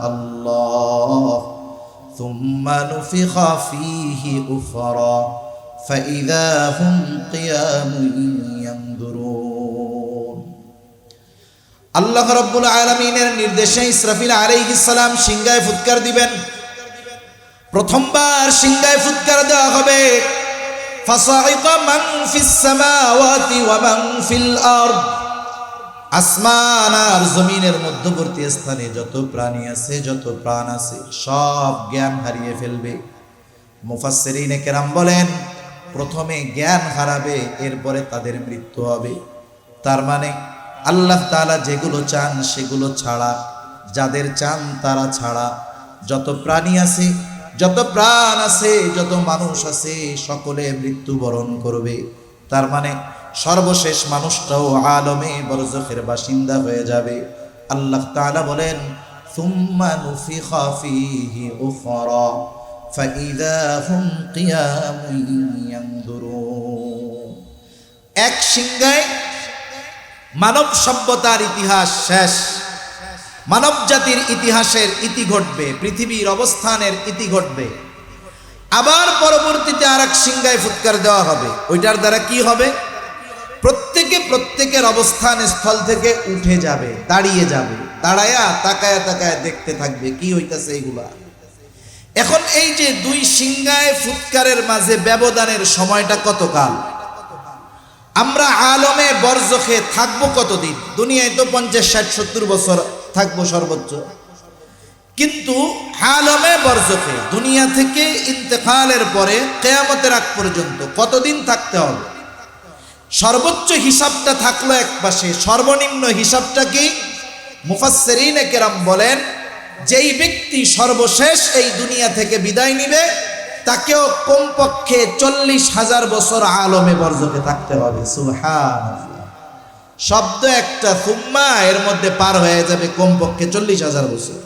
শাআল্লাহ থুম্মা নুফিখা ফীহি উখরা ফাইযা হুম কিয়ামুন ইয়ানদুরুন। আল্লাহ রাব্বুল আলামিনের নির্দেশে ইসরাফিল আলাইহিস সালাম সিংহায় ফুৎকার দিবেন। প্রথমবার সিংহায় ফুৎকার দেওয়া হবে, ফাসাইকা মান ফিস সামাওয়াতি ওয়া মান ফিল আরদ। আসমান আর জমিনের মধ্যবর্তী স্থানে যত প্রাণী আছে, যত প্রাণ আছে, সব জ্ঞান হারিয়ে ফেলবে। মুফাসসিরিনে কেরাম বলেন, প্রথমে জ্ঞান হারাবে, এরপরে তাদের মৃত্যু হবে। তার মানে আল্লাহ তাআলা যেগুলো চান সেগুলো ছাড়া, যাদের চান তারা ছাড়া যত প্রাণী আছে, যত প্রাণ আছে, যত মানুষ আছে, সকলে মৃত্যুবরণ করবে। তার মানে সর্বশেষ মানুষটাও আলমে বরজখের বাসিন্দা হয়ে যাবে। আল্লাহ তাআলা বলেন, সুম্মা নুফিখা ফীহি উখরা ফাইযা হুম কিয়ামুন ইয়ানদুরুন। এক সিংহায় মানব সভ্যতার ইতিহাস শেষ। মানব জাতির ইতিহাসের ইতি ঘটবে, পৃথিবীর অবস্থানের ইতি ঘটবে। আবার পরবর্তীতে আরেক সিংহায় ফুৎকার দেওয়া হবে। ওইটার দ্বারা কি হবে? প্রত্যেকের অবস্থান স্থল থেকে উঠে যাবে, দাঁড়িয়ে যাবে, দাঁড়ায়া তাকায়া তাকায়া দেখতে থাকবে কি হইতাছে এইগুলা। এখন এই যে দুই সিংহায় ফুৎকারের মাঝে ব্যবধানের সময়টা কতকাল? আমরা আলমে বরজখে থাকবো কতদিন? দুনিয়ায় তো 50, 60, 70 বছর থাকবো সর্বোচ্চ। কিন্তু আলমে বরজখে দুনিয়া থেকে ইন্তেকালের পরে কিয়ামতের আগ পর্যন্ত কতদিন থাকতে হবে? সর্বোচ্চ হিসাবটা থাকলো এক পাশে, সর্বনিম্ন হিসাবটা কি? মুফাসসিরিনে কেরাম বলেন, যেই ব্যক্তি সর্বশেষ এই দুনিয়া থেকে বিদায় নিবে, তাকেও কমপক্ষে 40,000 বছর আলমে বরজখে থাকতে হবে। সুবহানাল্লাহ। শব্দ একটা, সুম্মা, এর মধ্যে পার হয়ে যাবে কমপক্ষে 40,000 বছর।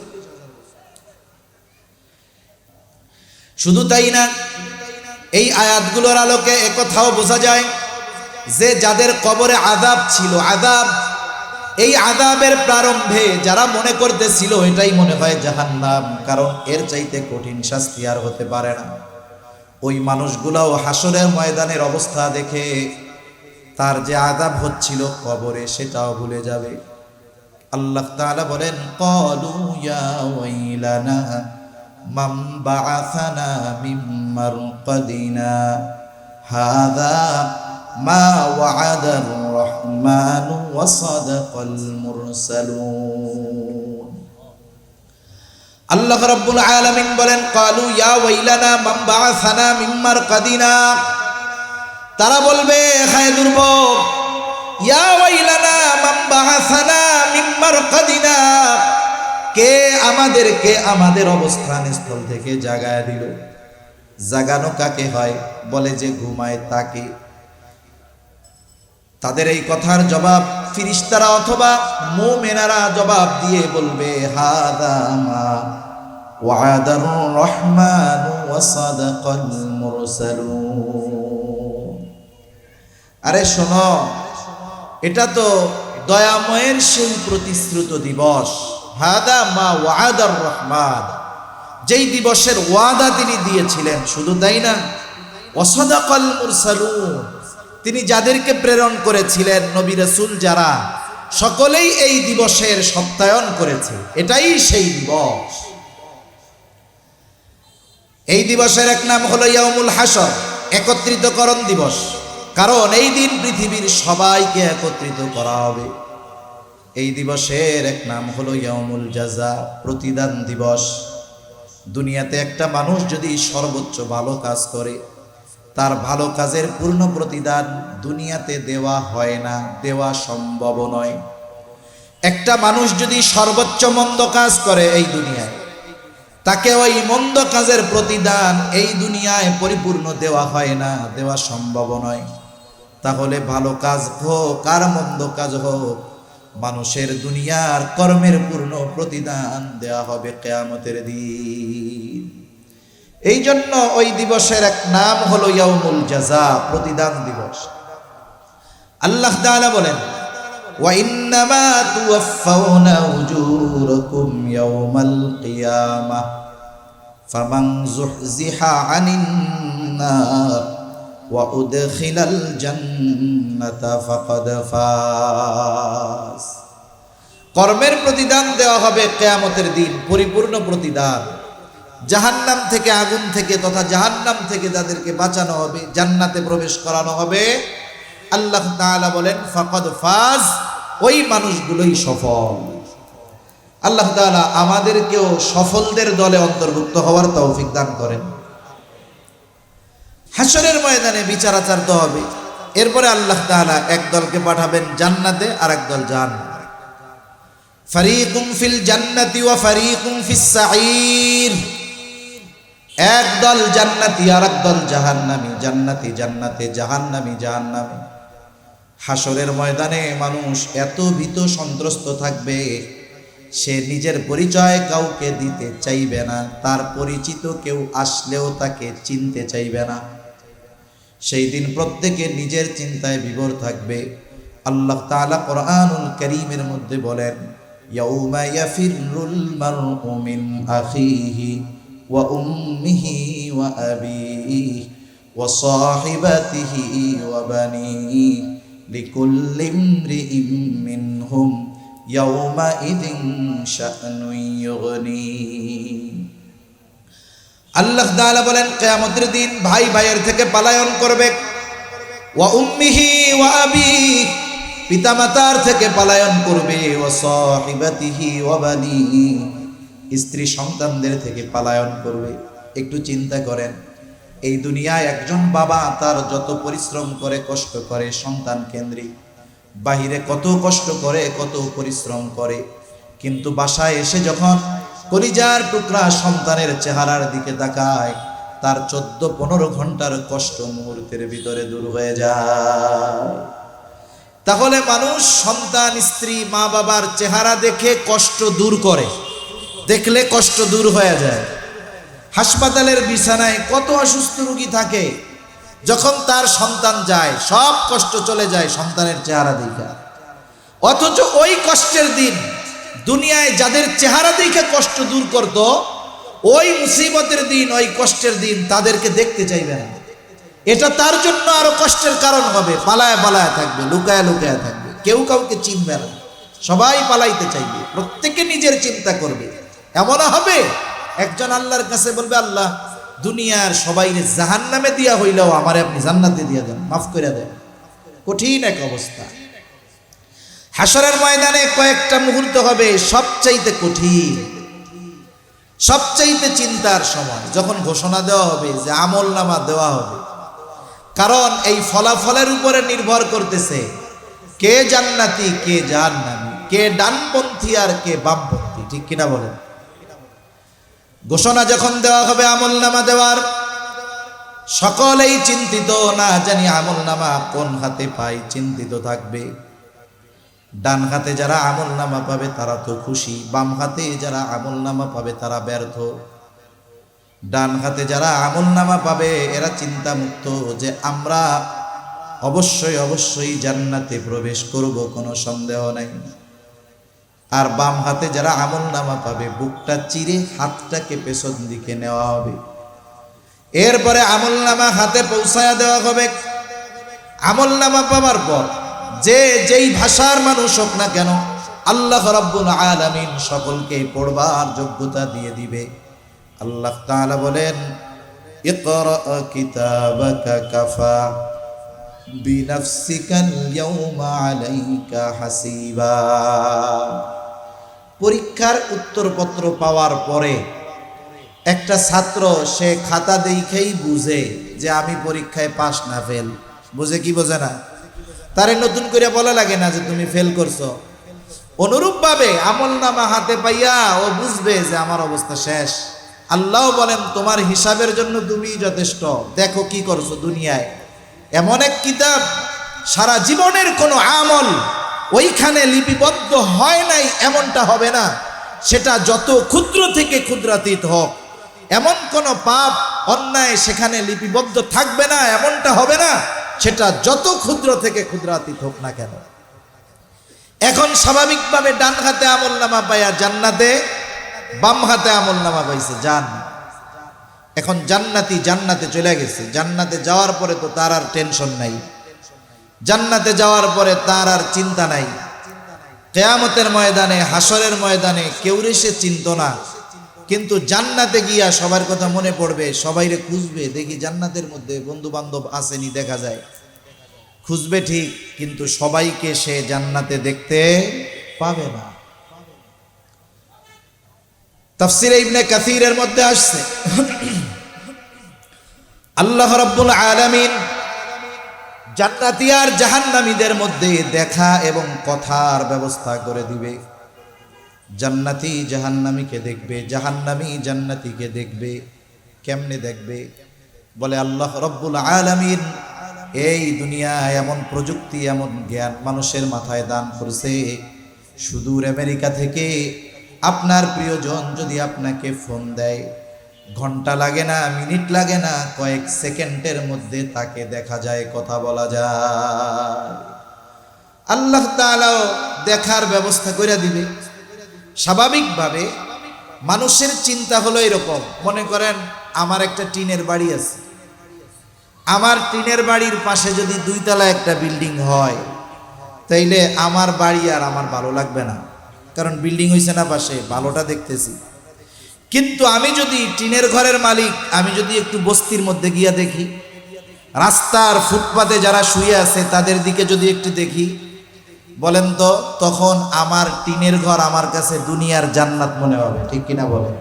শুধু তাই না, এই আয়াতগুলোর আলোকে একথাও বোঝা যায় যে যাদের কবরে আযাব ছিল, আযাব, এই আযাবের প্রারম্ভে যারা মনে করতেছিল এটাই মনে হয় জাহান্নাম, কারণ এর চাইতে কঠিন শাস্তি আর হতে পারে না, ওই মানুষগুলাও হাসরের ময়দানের অবস্থা দেখে তার যে আযাব হচ্ছিল কবরে সেটাও ভুলে যাবে। আল্লাহ তাআলা বলেন, ক্বালু ইয়া ওয়াইলানা মান বাআসানা মিন মারকাদিনা হাযা মা ওয়া'আদার রাহমানু ওয়া সাদাকাল মুরসালুন। আল্লাহ রাব্বুল আলামিন বলেন, ক্বালু ইয়া ওয়াইলানা মান বাআসানা মিন মারকাদিনা। তারা বলবে, হায় দুর্ভোগ, ইয়া ওয়াইলানা মান বাআসানা মিন মারকাদিনা, কে আমাদেরকে আমাদের অবস্থান স্থল থেকে জাগায় দিল? জাগানো কাকে হয়? বলে যে ঘুমায় তাকে। তাদের এই কথার জবাব ফিরিস্তারা অথবা মুমিনারা জবাব দিয়ে বলবে, হাযা মা ওয়া'আদার রাহমানু ওয়া সাদাকাল মুরসালুন। আরে শোনো, এটা তো দয়াময়ের সেই প্রতিশ্রুত দিবস। হাদা মা ওয়াদার রহমান, যেই দিবসের ওয়াদা তিনি দিয়েছিলেন। শুধু তাই না, ওয়াসাদাকাল মুরসালুন, তিনি যাদেরকে প্রেরণ করেছিলেন নবী রাসূল যারা, সকলেই এই দিবসের সত্যায়ন করেছে। এটাই সেই দিবস। এই দিবসের এক নাম হলো ইয়াউমুল হাসর, একত্রিতকরণ দিবস। কারণ এই দিন পৃথিবীর সবাইকে একত্রিত করা হবে। এই দিবসের এক নাম হলো ইয়াউমুল জাযা, প্রতিদান দিবস। দুনিয়াতে একটা মানুষ যদি সর্বোচ্চ ভালো কাজ করে, তার ভালো কাজের পূর্ণ প্রতিদান দুনিয়াতে দেওয়া হয় না, দেওয়া সম্ভব নয়। একটা মানুষ যদি সর্বোচ্চ মন্দ কাজ করে এই দুনিয়ায়, তাকে ওই মন্দ কাজের প্রতিদান এই দুনিয়ায় পরিপূর্ণ দেওয়া হয় না, দেওয়া সম্ভব নয়। তাহলে ভালো কাজ হোক আর মন্দ কাজ হোক, মানুষের দুনিয়ার কর্মের পূর্ণ প্রতিদান দেওয়া হবে কিয়ামতের দিন। এই জন্য ওই দিবসের এক নাম হলো ইয়াউমুল জাযা, প্রতিদান দিবস। আল্লাহ তাআলা বলেন, ওয়া ইন্নামা তুওয়াফাউনা উজুরাকুম ইয়াউমাল কিয়ামাহ ফামান যুহজিহা আনিন নার ওয়া উদখিলাল জান্নাতা ফাকাদ ফাজ। কর্মের প্রতিদান দেওয়া হবে কিয়ামতের দিন, পরিপূর্ণ প্রতিদান। জাহান্নাম থেকে, আগুন থেকে তথা জাহান্নাম থেকে তাদেরকে বাঁচানো হবে, জান্নাতে প্রবেশ করানো হবে। আল্লাহ তাআলা বলেন ফাকাদ ফাজ, ওই মানুষগুলোই সফল। আল্লাহ তাআলা আমাদেরকেও সফলদের দলে অন্তর্ভুক্ত হওয়ার তৌফিক দান করেন। হাসরের ময়দানে বিচার আচার তো হবে। এরপরে আল্লাহ তাআলা এক দলকে পাঠাবেন জান্নাতে আর এক দল জাহান্নামে। ফারিকুম ফিল জান্নাতি ওয়া ফারিকুম ফিস সাঈর, এক দল জান্নাতি আর এক দল জাহান্নামী, জান্নাতি জান্নাতে, জাহান্নামী জাহান্নামে। হাসরের ময়দানে মানুষ এত ভীত সন্ত্রস্ত থাকবে, সে নিজের পরিচয় কাউকে দিতে চাইবে না, তার পরিচিত কেউ আসলেও তাকে চিনতে চাইবে না। সেই দিন প্রত্যেকে নিজের চিন্তায় বিভোর থাকবে। আল্লাহ তাআলা কোরআনুল কারীমের মধ্যে বলেন, ইয়াউমা ইয়াফিরুল মারউ মিন আখিহি ওয়া উম্মিহি ওয়া আবিহি ওয়া সাহিবাতিহি ওয়া বানিহি লিকুল্লি ইমরিইম মিনহুম ইয়াউমা ইযিন শা'নুন ইউগনি। আল্লাহ তাআলা বলেন, কিয়ামতের দিন ভাই ভাইয়ের থেকে পলায়ন করবে। ওয়া উম্মিহি ওয়া আবিহি, পিতামাতার থেকে পলায়ন করবে। ওয়া সাহিবাতিহি ওয়া বানিহি, স্ত্রী সন্তানদের থেকে পলায়ন করবে। একটু চিন্তা করেন, এই দুনিয়ায় একজন বাবা তার যত পরিশ্রম করে, কষ্ট করে সন্তান কেন্দ্রিক, বাহিরে কত কষ্ট করে, কত পরিশ্রম করে, কিন্তু বাসায় এসে যখন কলিজার টুকরা সন্তানের চেহারার দিকে তাকায়, তার 14-15 ঘন্টার কষ্ট মুহূর্তের ভিতরে দূর হয়ে যায়। তাহলে মানুষ সন্তান, স্ত্রী, মা বাবার চেহারা দেখে কষ্ট দূর করে, দেখলে কষ্ট দূর হয়ে যায়। হাসপাতালের বিছানায় কত অসুস্থ রোগী থাকে, যখন তার সন্তান যায় সব কষ্ট চলে যায় সন্তানের চেহারা দেখে। অথচ ওই কষ্টের দিন দুনিয়ায় যাদের চেহারা দেখে কষ্ট দূর করত, ওই মুসিবতের দিন, ওই কষ্টের দিন তাদেরকে দেখতে চাইবে না। এটা তার জন্য আরো কষ্টের কারণ হবে। পালায় পালায় থাকবে, লুকায় লুকায় থাকবে, কেউ কাউকে চিনবে না, সবাই পালাইতে চাইবে, প্রত্যেকে নিজের চিন্তা করবে। এমন হবে একজন আল্লাহর কাছে বলবে, আল্লাহ দুনিয়ার সবাইরে জাহান্নামে দিয়া হইলেও আমারে আপনি জান্নাতে দিয়া দেন, মাফ করে দেন। কঠিন এক অবস্থা। হাসরের ময়দানে কয়েকটা মুহূর্ত হবে সবচাইতে কঠিন, সবচাইতে চিন্তার সময়, যখন ঘোষণা দেওয়া হবে যে আমলনামা দেওয়া হবে। কারণ এই ফলাফলের উপরে নির্ভর করতেছে কে জান্নাতি কে জাহান্নামী, কে ডানপন্থী আর কে বামপন্থী, ঠিক কিনা বলেন? ঘোষণা যখন দেওয়া হবে আমলনামা দেওয়ার, সকলেই চিন্তিত, না জানি আমলনামা কোন হাতে পাই, চিন্তিত থাকবে। ডান হাতে যারা আমলনামা পাবে তারা তো খুশি, বাম হাতে যারা আমলনামা পাবে তারা ব্যর্থ। ডান হাতে যারা আমলনামা পাবে এরা চিন্তামুক্ত যে আমরা অবশ্যই অবশ্যই জান্নাতে প্রবেশ করব, কোনো সন্দেহ নাই। আর বাম হাতে যারা আমলনামা পাবে, বুকটা চিরে হাতটাকে পেছন দিকে নেওয়া হবে, এরপরে আমলনামা হাতে পৌঁছায়া দেওয়া হবে। আমলনামা পাওয়ার পর যে যেই ভাষার মানুষ হোক না কেন, আল্লাহ রাব্বুল আলামিন সকলকে পড়বার যোগ্যতা দিয়ে দিবে। আল্লাহ তাআলা বলেন, ইকরা কিতাবাকা কাফা বিনাফসিকাল ইয়াউমা আলাইকা হাসিবা। পরীক্ষার উত্তরপত্র পাওয়ার পরে একটা ছাত্র সে খাতা দেখেই বুঝে যে আমি পরীক্ষায় পাস না ফেল। বুঝে কি বোঝে না? তারে নতুন করে বলা লাগে না যে তুমি ফেল করছো। অনুরূপভাবে আমলনামা হাতে পাইয়া ও বুঝবে যে আমার অবস্থা শেষ। আল্লাহ বলেন, তোমার হিসাবের জন্য তুমি যথেষ্ট। দেখো কি করছো দুনিয়ায়। এমন এক কিতাব, সারা জীবনের কোনো আমল ওইখানে লিপিবদ্ধ হয় নাই এমনটা হবে না। সেটা যত ক্ষুদ্র থেকে ক্ষুদ্রাতীত হোক, এমন কোন পাপ অন্যায় সেখানে লিপিবদ্ধ থাকবে না এমনটা হবে না। সেটা যত ক্ষুদ্র থেকে ক্ষুদ্রাতীত হোক না কেন। এখন স্বাভাবিকভাবে ডান হাতে আমলনামা পাইয়া জান্নাতে, বাম হাতে আমলনামা পাইছে যান। এখন জান্নাতি জান্নাতে চলে গেছে। জান্নাতে যাওয়ার পরে তো তার আর টেনশন নাই। জান্নাতে যাওয়ার পরে তার আর চিন্তা নাই। কিয়ামতের ময়দানে, হাসরের ময়দানে কেউরে সে চিন্ত না। কিন্তু জান্নাতে গিয়া সবার কথা মনে পড়বে, সবাইরে খুঁজবে, দেখি জান্নাতের মধ্যে বন্ধু বান্ধব আসেনি, দেখা যায়। খুঁজবে ঠিক, কিন্তু সবাইকে সে জান্নাতে দেখতে পাবে না। তাফসীরে ইবনে কাসীরের মধ্যে আসছে, আল্লাহ রাব্বুল আলামিন জান্নাতি আর জাহান্নামীদের মধ্যে দেখা এবং কথার ব্যবস্থা করে দিবে। জান্নাতি জাহান্নামীকে দেখবে, জাহান্নামী জান্নাতীকে দেখবে। কেমনে দেখবে? বলে আল্লাহ রাব্বুল আলামিন এই দুনিয়ায় এমন প্রযুক্তি, এমন জ্ঞান মানুষের মাথায় দান করছে। সুদূর আমেরিকা থেকে আপনার প্রিয়জন যদি আপনাকে ফোন দেয়, ঘন্টা লাগে না, মিনিট লাগে না, কয়েক সেকেন্ডের মধ্যে তাকে দেখা যায়, কথা বলা যায়। আল্লাহ তাআলাও দেখার ব্যবস্থা করে দিবে। স্বাভাবিকভাবে মানুষের চিন্তা হলো এরকম, মনে করেন আমার একটা টিনের বাড়ি আছে। আমার টিনের বাড়ির পাশে যদি 2 তলা একটা বিল্ডিং হয়, তাইলে আমার বাড়ি আর আমার ভালো লাগবে না, কারণ বিল্ডিং হইছে না পাশে, ভালোটা দেখতেছি। কিন্তু আমি যদি টিনের ঘরের মালিক, আমি যদি একটু বস্তির মধ্যে গিয়া দেখি, রাস্তার ফুটপাতে যারা শুয়ে আছে তাদের দিকে যদি একটু দেখি, বলেন তো তখন আমার টিনের ঘর আমার কাছে দুনিয়ার জান্নাত মনে হবে, ঠিক কিনা বলেন?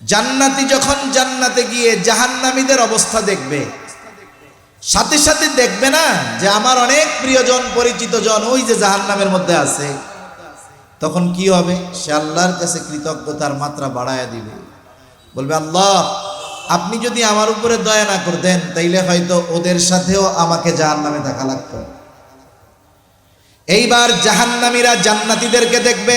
জান্নাতি যখন জান্নাতে গিয়ে জাহান্নামীদের অবস্থা দেখবে, সাথে সাথে দেখবে না যে আমার অনেক প্রিয়জন, পরিচিত জন ওই যে জাহান্নামের মধ্যে আছে। তখন কি হবে? সে আল্লাহর কাছে কৃতজ্ঞতার মাত্রা বাড়ায়া দিবে। বলবে, আল্লাহ আপনি যদি আমার উপরে দয়া না করতেন তাইলে হয়তো ওদের সাথেও আমাকে জাহান্নামে থাকা লাগতো। এইবার জাহান্নামীরা জান্নাতীদেরকে দেখবে,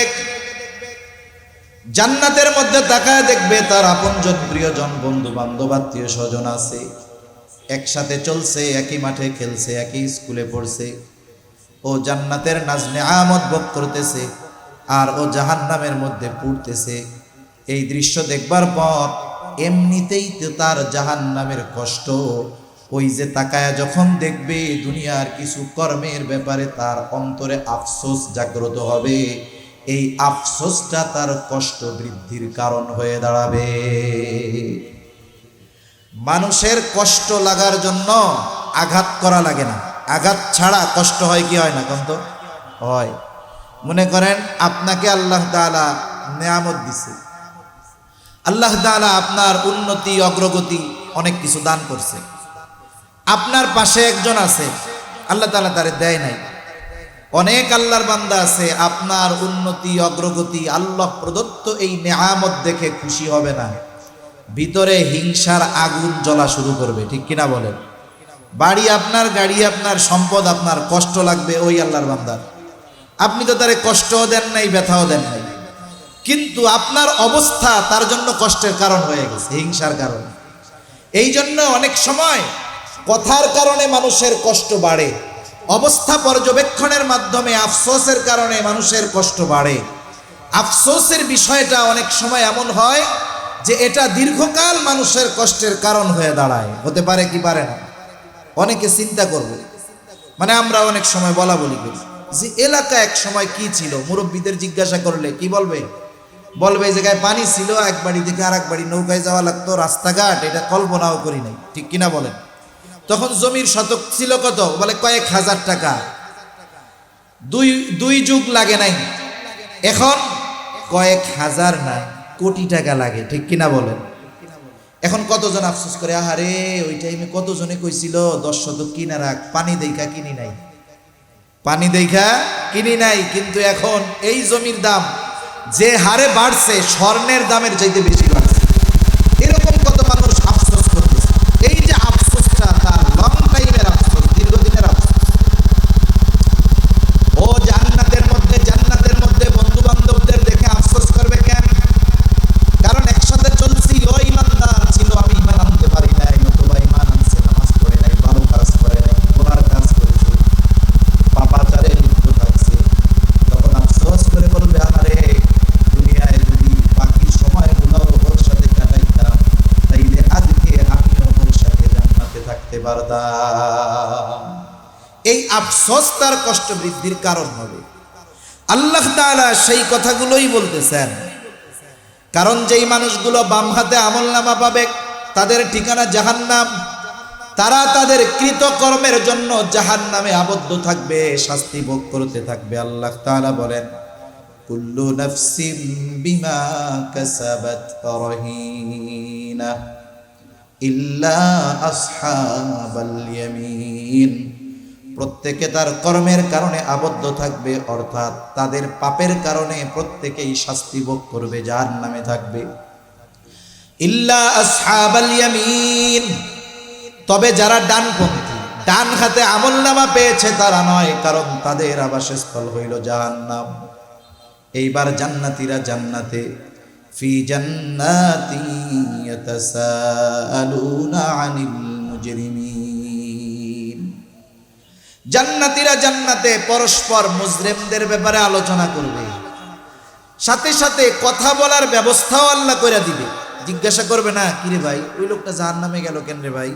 জান্নাতের মধ্যে তাকায় দেখবে তার আপনজন, প্রিয়জন, বন্ধু বান্ধব, আত্মীয় স্বজন আছে, একসাথে চলছে, একই মাঠে খেলছে, একই স্কুলে পড়ছে। ও জান্নাতের নাজ নেয়ামত ভোগ করতেছে আর ও জাহান্নামের মধ্যে পড়তেছে। এই দৃশ্য দেখবার পর এমনিতেই তো তার জাহান্নামের কষ্ট, ওই যে তাকায়া যখন দেখবে দুনিয়ার কিছু কর্মের ব্যাপারে তার অন্তরে আফসোস জাগ্রত হবে। এই আফসোসটা তার কষ্ট বৃদ্ধির কারণ হয়ে দাঁড়াবে। মানুষের কষ্ট লাগার জন্য আঘাত করা লাগে না, আঘাত ছাড়া কষ্ট হয় কি হয় না? কন্ত হয়। মনে করেন আপনাকে আল্লাহ তাআলা নেয়ামত দিছে, আল্লাহ তাআলা আপনার উন্নতি, অগ্রগতি অনেক কিছু দান করছে। আপনার পাশে একজন আছে, আল্লাহ তাআলা তারে দেয় নাই। অনেক আল্লাহর বান্দা আছে, আপনার উন্নতি, অগ্রগতি, আল্লাহ প্রদত্ত এই নেয়ামত দেখে খুশি হবে না, ভিতরে হিংসার আগুন জ্বলা শুরু করবে, ঠিক কিনা বলেন? বাড়ি আপনার, গাড়ি আপনার, সম্পদ আপনার, কষ্ট লাগবে ওই আল্লাহর বান্দার। আপনি তো তারে কষ্টও দেন নাই, ব্যথাও দেন নাই, কিন্তু আপনার অবস্থা তার জন্য কষ্টের কারণ হয়ে গেছে, হিংসার কারণ। এই জন্য অনেক সময় কথার কারণে মানুষের কষ্ট বাড়ে, অবস্থা পর্যবেক্ষণের মাধ্যমে আফসোসের কারণে মানুষের কষ্ট বাড়ে। আফসোসের বিষয়টা অনেক সময় এমন হয় যে এটা দীর্ঘকাল মানুষের কষ্টের কারণ হয়ে দাঁড়ায়। হতে পারে কি পারে না? অনেকে চিন্তা করবে, মানে আমরা অনেক সময় বলা বলি করি যে এলাকা এক সময় কি ছিল, মুরব্বীদের জিজ্ঞাসা করলে কি বলবে? বলবে এই জায়গায় পানি ছিল, এক বাড়ি থেকে আর এক বাড়ি নৌকায় যাওয়া লাগতো, রাস্তাঘাট এটা কল্পনাও করি নাই, ঠিক কিনা বলেন? তখন জমির শতক ছিল কত? বলে কয়েক হাজার টাকা, দুই যুগ লাগে নাই। এখন কয়েক হাজার না, কোটি টাকা লাগে, ঠিক কিনা বলেন? এখন কতজন আফসোস করে, আহারে ওই টাইমে কতজনে কইছিল 10 শতক কিনা রাখ, পানি দেখা কিনি নাই, পানি দেখা কিনি নাই। কিন্তু এখন এই জমির দাম যে হারে বাড়ছে, স্বর্ণের দামের চাইতে বেশি বাড়ছে। এরকম কত মানুষ আফসোস করতেছে। এই যে আফসোসটা, তার লং টাইমের আফসোস, দীর্ঘদিনের আফসোস। ও জান্নাতের মধ্যে বন্ধু বান্ধবদের দেখে আফসোস করবে কেন? কারণ একসাথে চলছি, ও ইমানদার ছিল, আমি ইমান আনতে পারি নাই, নতুবা ইমান আনছে, নামাজ পড়ে নাই, ভালো কাজ করে নাই, গুনার কাজ করেছে, পাপাচারে লিপ্ত থাকছে। তখন আফসোস করে বলবে, আহারে দুনিয়ায় যদি বাকি সময়গুলো ওর সাথে কাটাইতাম, তাইলে আজকে আমিও ওর সাথে জান্নাতে থাকতে পারতাম। এই আফসোস তার কষ্ট বৃদ্ধির কারণ হবে। আল্লাহ তাআলা সেই কথাগুলোই বলতেছেন। কারণ যেই মানুষগুলো বাম হাতে আমলনামা পাবে, তাদের ঠিকানা জাহান্নাম। তারা তাদের কৃতকর্মের জন্য জাহান্নামে আবদ্ধ থাকবে, শাস্তি ভোগ করতে থাকবে। আল্লাহ তাআলা বলেন, কুল্লু নাফসিম বিমা কাসাবাত রহিনা ইল্লা আসহাবাল ইয়ামিন। প্রত্যেকে তার কর্মের কারণে আবদ্ধ থাকবে, অর্থাৎ তাদের পাপের কারণে প্রত্যেকেই শাস্তি ভোগ করবে, জাহান্নামে থাকবে। ইল্লা আসহাবাল ইয়ামিন, তবে যারা ডানপন্থী, ডান হাতে আমলনামা পেয়েছে তারা নয়, কারণ তাদের আবাসস্থল হইল জাহান্নাম। এইবার জান্নাতীরা জান্নাতে, ফি জান্নাতি ইয়াতাসাআলুনা আনিল মুজরিমিন। জান্নাতীরা জান্নাতে পরস্পর মুজরিমদের ব্যাপারে আলোচনা করবে, সাথে সাথে কথা বলার ব্যবস্থাও আল্লাহ করে দিবে। জিজ্ঞাসা করবে না, কিরে ভাই ওই লোকটা জাহান্নামে গেল কেন রে ভাই,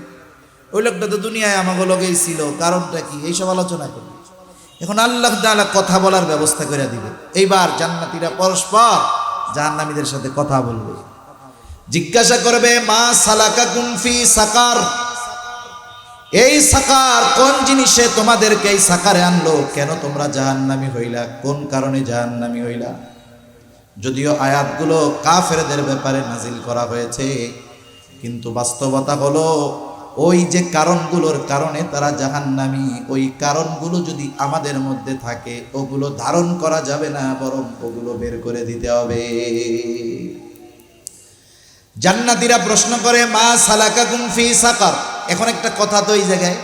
ওই লোকটা তো দুনিয়ায় আমাকে লগেই ছিল, কারণটা কি, এইসব আলোচনা করবে। এখন আল্লাহ তাআলা কথা বলার ব্যবস্থা করে দিবে। এইবার জান্নাতীরা পরস্পর জাহান্নামীদের সাথে কথা বলবে, জিজ্ঞাসা করবে, মা সালাকাকুম ফি সাকার, এই সাকার কোন জিনিসে তোমাদেরকে এই সাকারে আনলো, কেন তোমরা জাহান্নামী হইলা, কোন কারণে জাহান্নামী হইলা? যদিও আয়াতগুলো কাফেরদের ব্যাপারে নাজিল করা হয়েছে, কিন্তু বাস্তবতা হলো ওই যে কারণগুলোর কারণে তারা জাহান্নামী, ওই কারণগুলো যদি আমাদের মধ্যে থাকে, ওগুলো ধারণ করা যাবে না, বরং ওগুলো বের করে দিতে হবে। জান্নাতীরা প্রশ্ন করে, মা সালাকাকুম ফি সাকার। এখন একটা কথা তো এই জায়গায়,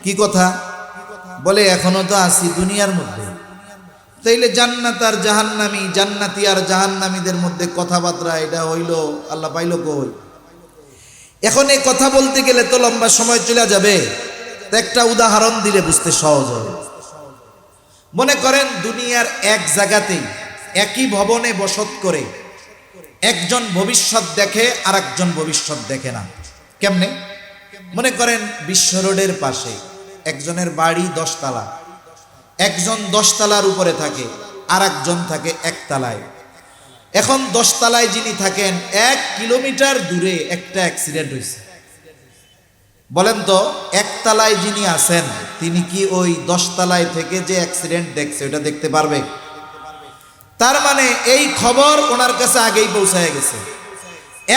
কি কথা? বলে এখনো তো আছি দুনিয়ার মধ্যে, তাইলে জান্নাত আর জাহান্নামী, জান্নাতি আর জাহান্নামীদের মধ্যে কথাবার্তা এটা হইল, আল্লাহ পাইল কই? এখন এই কথা বলতে গেলে তো লম্বা সময় চলে যাবে, তো একটা উদাহরণ দিলে বুঝতে সহজ হবে। মনে করেন দুনিয়ার এক জায়গাতেই একই ভবনে বসত করে একজন ভবিষ্যৎ দেখে আর একজন ভবিষ্যৎ দেখে না। কেমনে? মনে করেন বিশ্ব রোডের পাশে একজনের বাড়ি 10 তলা, একজন 10 তলার উপরে থাকে, আর একজন থাকে 1 তলায়। এখন 10 তলায় যিনি থাকেন, 1 কিলোমিটার দূরে একটা অ্যাক্সিডেন্ট হয়েছে। বলেন তো 1 তলায় যিনি আছেন তিনি কি ওই 10 তলায় থেকে যে অ্যাক্সিডেন্ট দেখছে ওটা দেখতে পারবে? তার মানে এই খবর ওনার কাছে আগেই পৌঁছায় গেছে।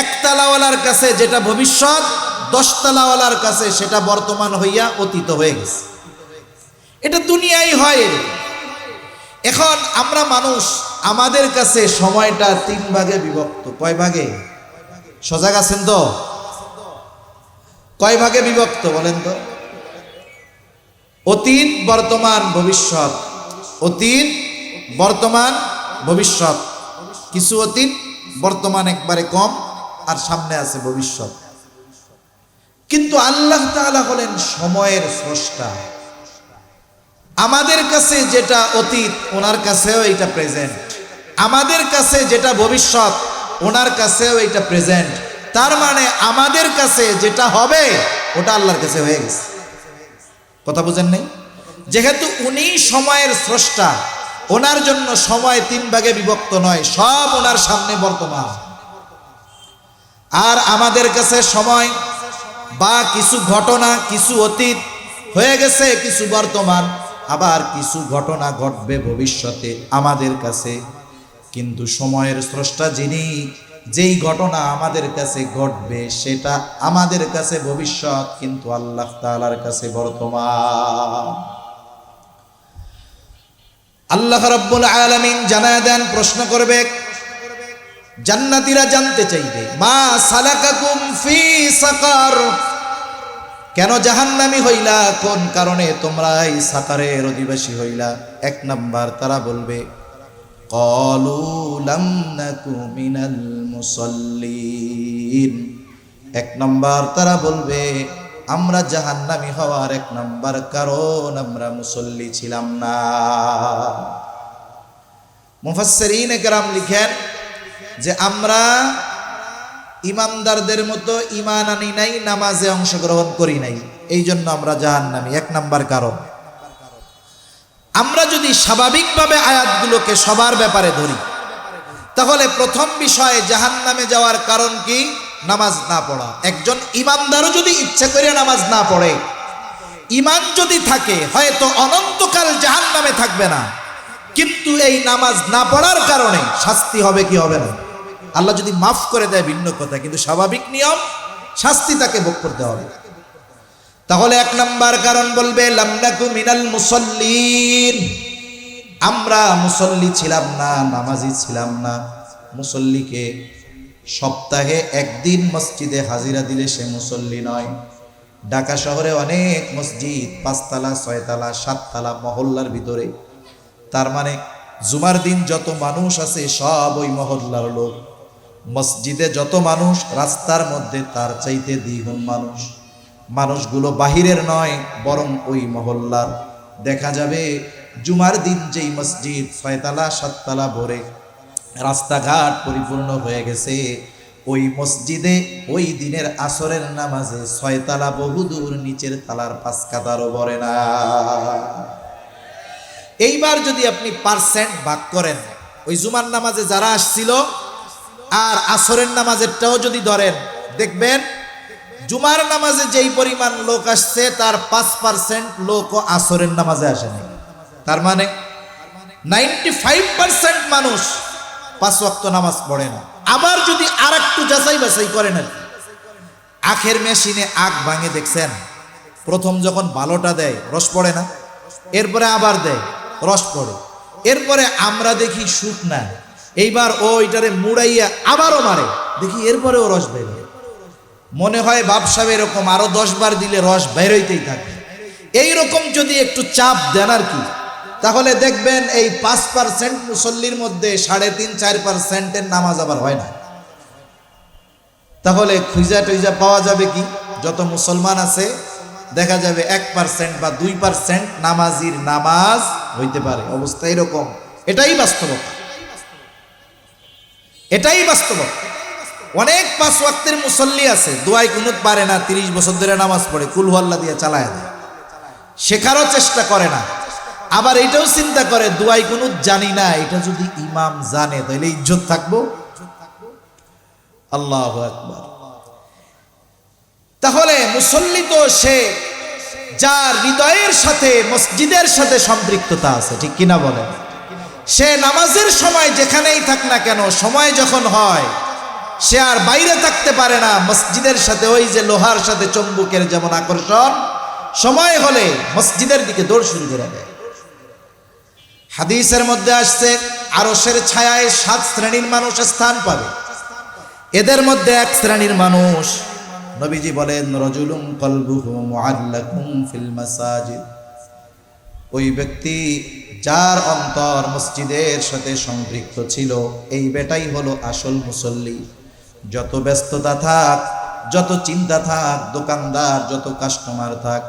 1 তলাওয়ালার কাছে যেটা ভবিষ্যৎ, 10 তলাওয়ালার কাছে সেটা বর্তমান হইয়া অতীত হয়ে গেছে। এটা দুনিয়ায় হয়। এখন আমরা মানুষ, আমাদের কাছে সময়টা 3 ভাগে বিভক্ত। কয় ভাগে? সজাগ আছেন তো? কয় ভাগে বিভক্ত বলেন তো? অতীত, বর্তমান, ভবিষ্যৎ। অতীত, বর্তমান, ভবিষ্যৎ। কিছু অতীত, বর্তমান একবারে কম, আর সামনে আছে ভবিষ্যৎ। কিন্তু আল্লাহ তাআলা হলেন সময়ের স্রষ্টা। আমাদের কাছে যেটা অতীত ওনার কাছেও এটা প্রেজেন্ট, আমাদের কাছে যেটা ভবিষ্যৎ ওনার কাছেও এটা প্রেজেন্ট। তার মানে আমাদের কাছে যেটা হবে ওটা আল্লাহর কাছে হয়ে গেছে। কথা বুঝেন নাই? যেহেতু উনি সময়ের স্রষ্টা, ওনার জন্য সময় 3 ভাগে বিভক্ত নয়, সব ওনার সামনে বর্তমান। আর আমাদের কাছে সময় বা কিছু ঘটনা, কিছু অতীত হয়ে গেছে, কিছু বর্তমান, আবার কিছু ঘটনা ঘটবে ভবিষ্যতে আমাদের কাছে। কিন্তু সময়ের স্রষ্টা যিনি, যেই ঘটনা আমাদের কাছে ঘটবে সেটা আমাদের কাছে ভবিষ্যৎ, কিন্তু আল্লাহ তাআলার কাছে বর্তমান। আল্লাহ রাব্বুল আলামিন জানায় দেন, প্রশ্ন করবে, জান্নাতীরা জানতে চাইবে, মা সালাকাকুম ফি সাকার, কেন জাহান্নামী হইলা, কোন কারণে তোমরা এই সাকারের অধিবাসী হইলা? 1 নাম্বার তারা বলবে, ক্বালু লাম নাকু মিনাল মুসাল্লিন। 1 নাম্বার তারা বলবে, আমরা জাহান্নামী হওয়ার 1 নাম্বার কারণ আমরা মুসল্লি ছিলাম না। মুফাসসিরিন কেরাম লিখেন যে আমরা ইমানদারদের মতো ঈমান আনি নাই, নামাজে অংশগ্রহণ করি নাই, এই জন্য আমরা জাহান্নামী। 1 নাম্বার কারণ। আমরা যদি স্বাভাবিকভাবে আয়াতগুলোকে সবার ব্যাপারে ধরি, তাহলে প্রথম বিষয় জাহান্নামে যাওয়ার কারণ কি? নামাজ না পড়া। একজন ইমানদারও যদি ইচ্ছা করে নামাজ না পড়ে, ঈমান যদি থাকে, হয়তো অনন্তকাল জাহান্নামে থাকবে না, কিন্তু এই নামাজ না পড়ার কারণে শাস্তি হবে কি হবে না? আল্লাহ যদি মাফ করে দেয় ভিন্ন কথা, কিন্তু স্বাভাবিক নিয়ম শাস্তি তাকে ভোগ করতে হবে। তাহলে 1 নাম্বার কারণ বলবে, লাম নাকু মিনাল মুসাল্লিন, আমরা মুসল্লি ছিলাম না, নামাজি ছিলাম না। মুসল্লিকে সপ্তাহে 1 দিন মসজিদে হাজিরা দিলে সে মুসল্লি নয়। ঢাকা শহরে অনেক মসজিদ 5 তলা, 6 তলা, 7 তলা মহল্লার ভিতরে। তার মানে জুমার দিন যত মানুষ আছে সব ওই মহল্লার লোক। মসজিদে যত মানুষ, রাস্তার মধ্যে তার চাইতে দ্বিগুণ মানুষ। মানুষগুলো বাহিরের নয়, বরং ওই মহল্লার। দেখা যাবে জুমার দিন যেই মসজিদ 6 তলা 7 তলা ভরে, রাস্তাঘাট পরিপূর্ণ হয়ে গেছে, ওই মসজিদে ওই দিনের আসরের নামাজে 6 তলা বহুদূর নিচের তালার 5 কাতারও ভরে না। এইবার যদি আপনি পার্সেন্ট ভাগ করেন, ওই জুমার নামাজে যারা আসছিল আর আসরের নামাজেরটাও যদি ধরেন, দেখবেন জুমার নামাজে যেই পরিমাণ লোক আসছে তার 5% লোকও আসরের নামাজে আসে নাই। তার মানে 95% মানুষ 5 ওয়াক্ত নামাজ পড়ে না। আবার যদি আর একটু যাচাই বাছাই করেন, আর আখের মেশিনে আখ ভাঙে দেখছেন, প্রথম যখন ভালোটা দেয় রস পড়ে না, এরপরে আবার দেয় রস পড়ে, এরপরে আমরা দেখি সুখ না, এইবার ও ওইটারে মুড়াইয়া আবারও মারে, দেখি এরপরেও রস বের হয়। মনে হয় ব্যবসা এরকম, আরো 10 বার দিলে রস বের হইতেই থাকে। এইরকম যদি একটু চাপ দেন আর কি, তাহলে দেখবেন এই 5% মুসল্লির মধ্যে 3.5-4%-এর নামাজ আবার হয় না। তাহলে খুঁজা টুইজা পাওয়া যাবে কি? যত মুসলমান আছে দেখা যাবে 1% বা 2% নামাজির নামাজ হইতে পারে। অবস্থা এরকম। এটাই বাস্তবতা, এটাই বাস্তবতা। অনেক 5 ওয়াক্তের মুসল্লি আছে, দোয়াই কুনুত পারে না, 30 বছর ধরে নামাজ পড়ে, কুল হু আল্লাহ দিয়ে চালায় দেয়, শেখারও চেষ্টা করে না। আবার এটাও চিন্তা করে দোয়াই কুনুত জানি না, এটা যদি ইমাম জানে তাহলে ইজ্জত থাকবো। আল্লাহু আকবার। তাহলে মুসল্লি তো সে যার হৃদয়ের সাথে মসজিদের সাথে সম্পৃক্ততা আছে, ঠিক কিনা বলেন? সে নামাজের সময় যেখানেই থাক না কেন, সময় যখন হয় সে আর বাইরে থাকতে পারে না। মসজিদের সাথে ওই যে লোহার সাথে চুম্বকের যেমন আকর্ষণ, সময় হলে মসজিদের দিকে দৌড় শুরু করে দেয়। হাদিসের মধ্যে আসছে, আরশের ছায়ায় 7 শ্রেণীর মানুষ স্থান পাবে। এদের মধ্যে 1 শ্রেণীর মানুষ, নবীজি বলেন, রাজুলুন কলবুহু মুআল্লাকুম ফিল মাসাজিদ, ওই ব্যক্তি যার অন্তর মসজিদের সাথে সম্পৃক্ত ছিল, এই বেটাই হলো আসল মুসল্লি। যত ব্যস্ততা থাক, যত চিন্তা থাক, দোকানদার যত কাস্টমার থাক,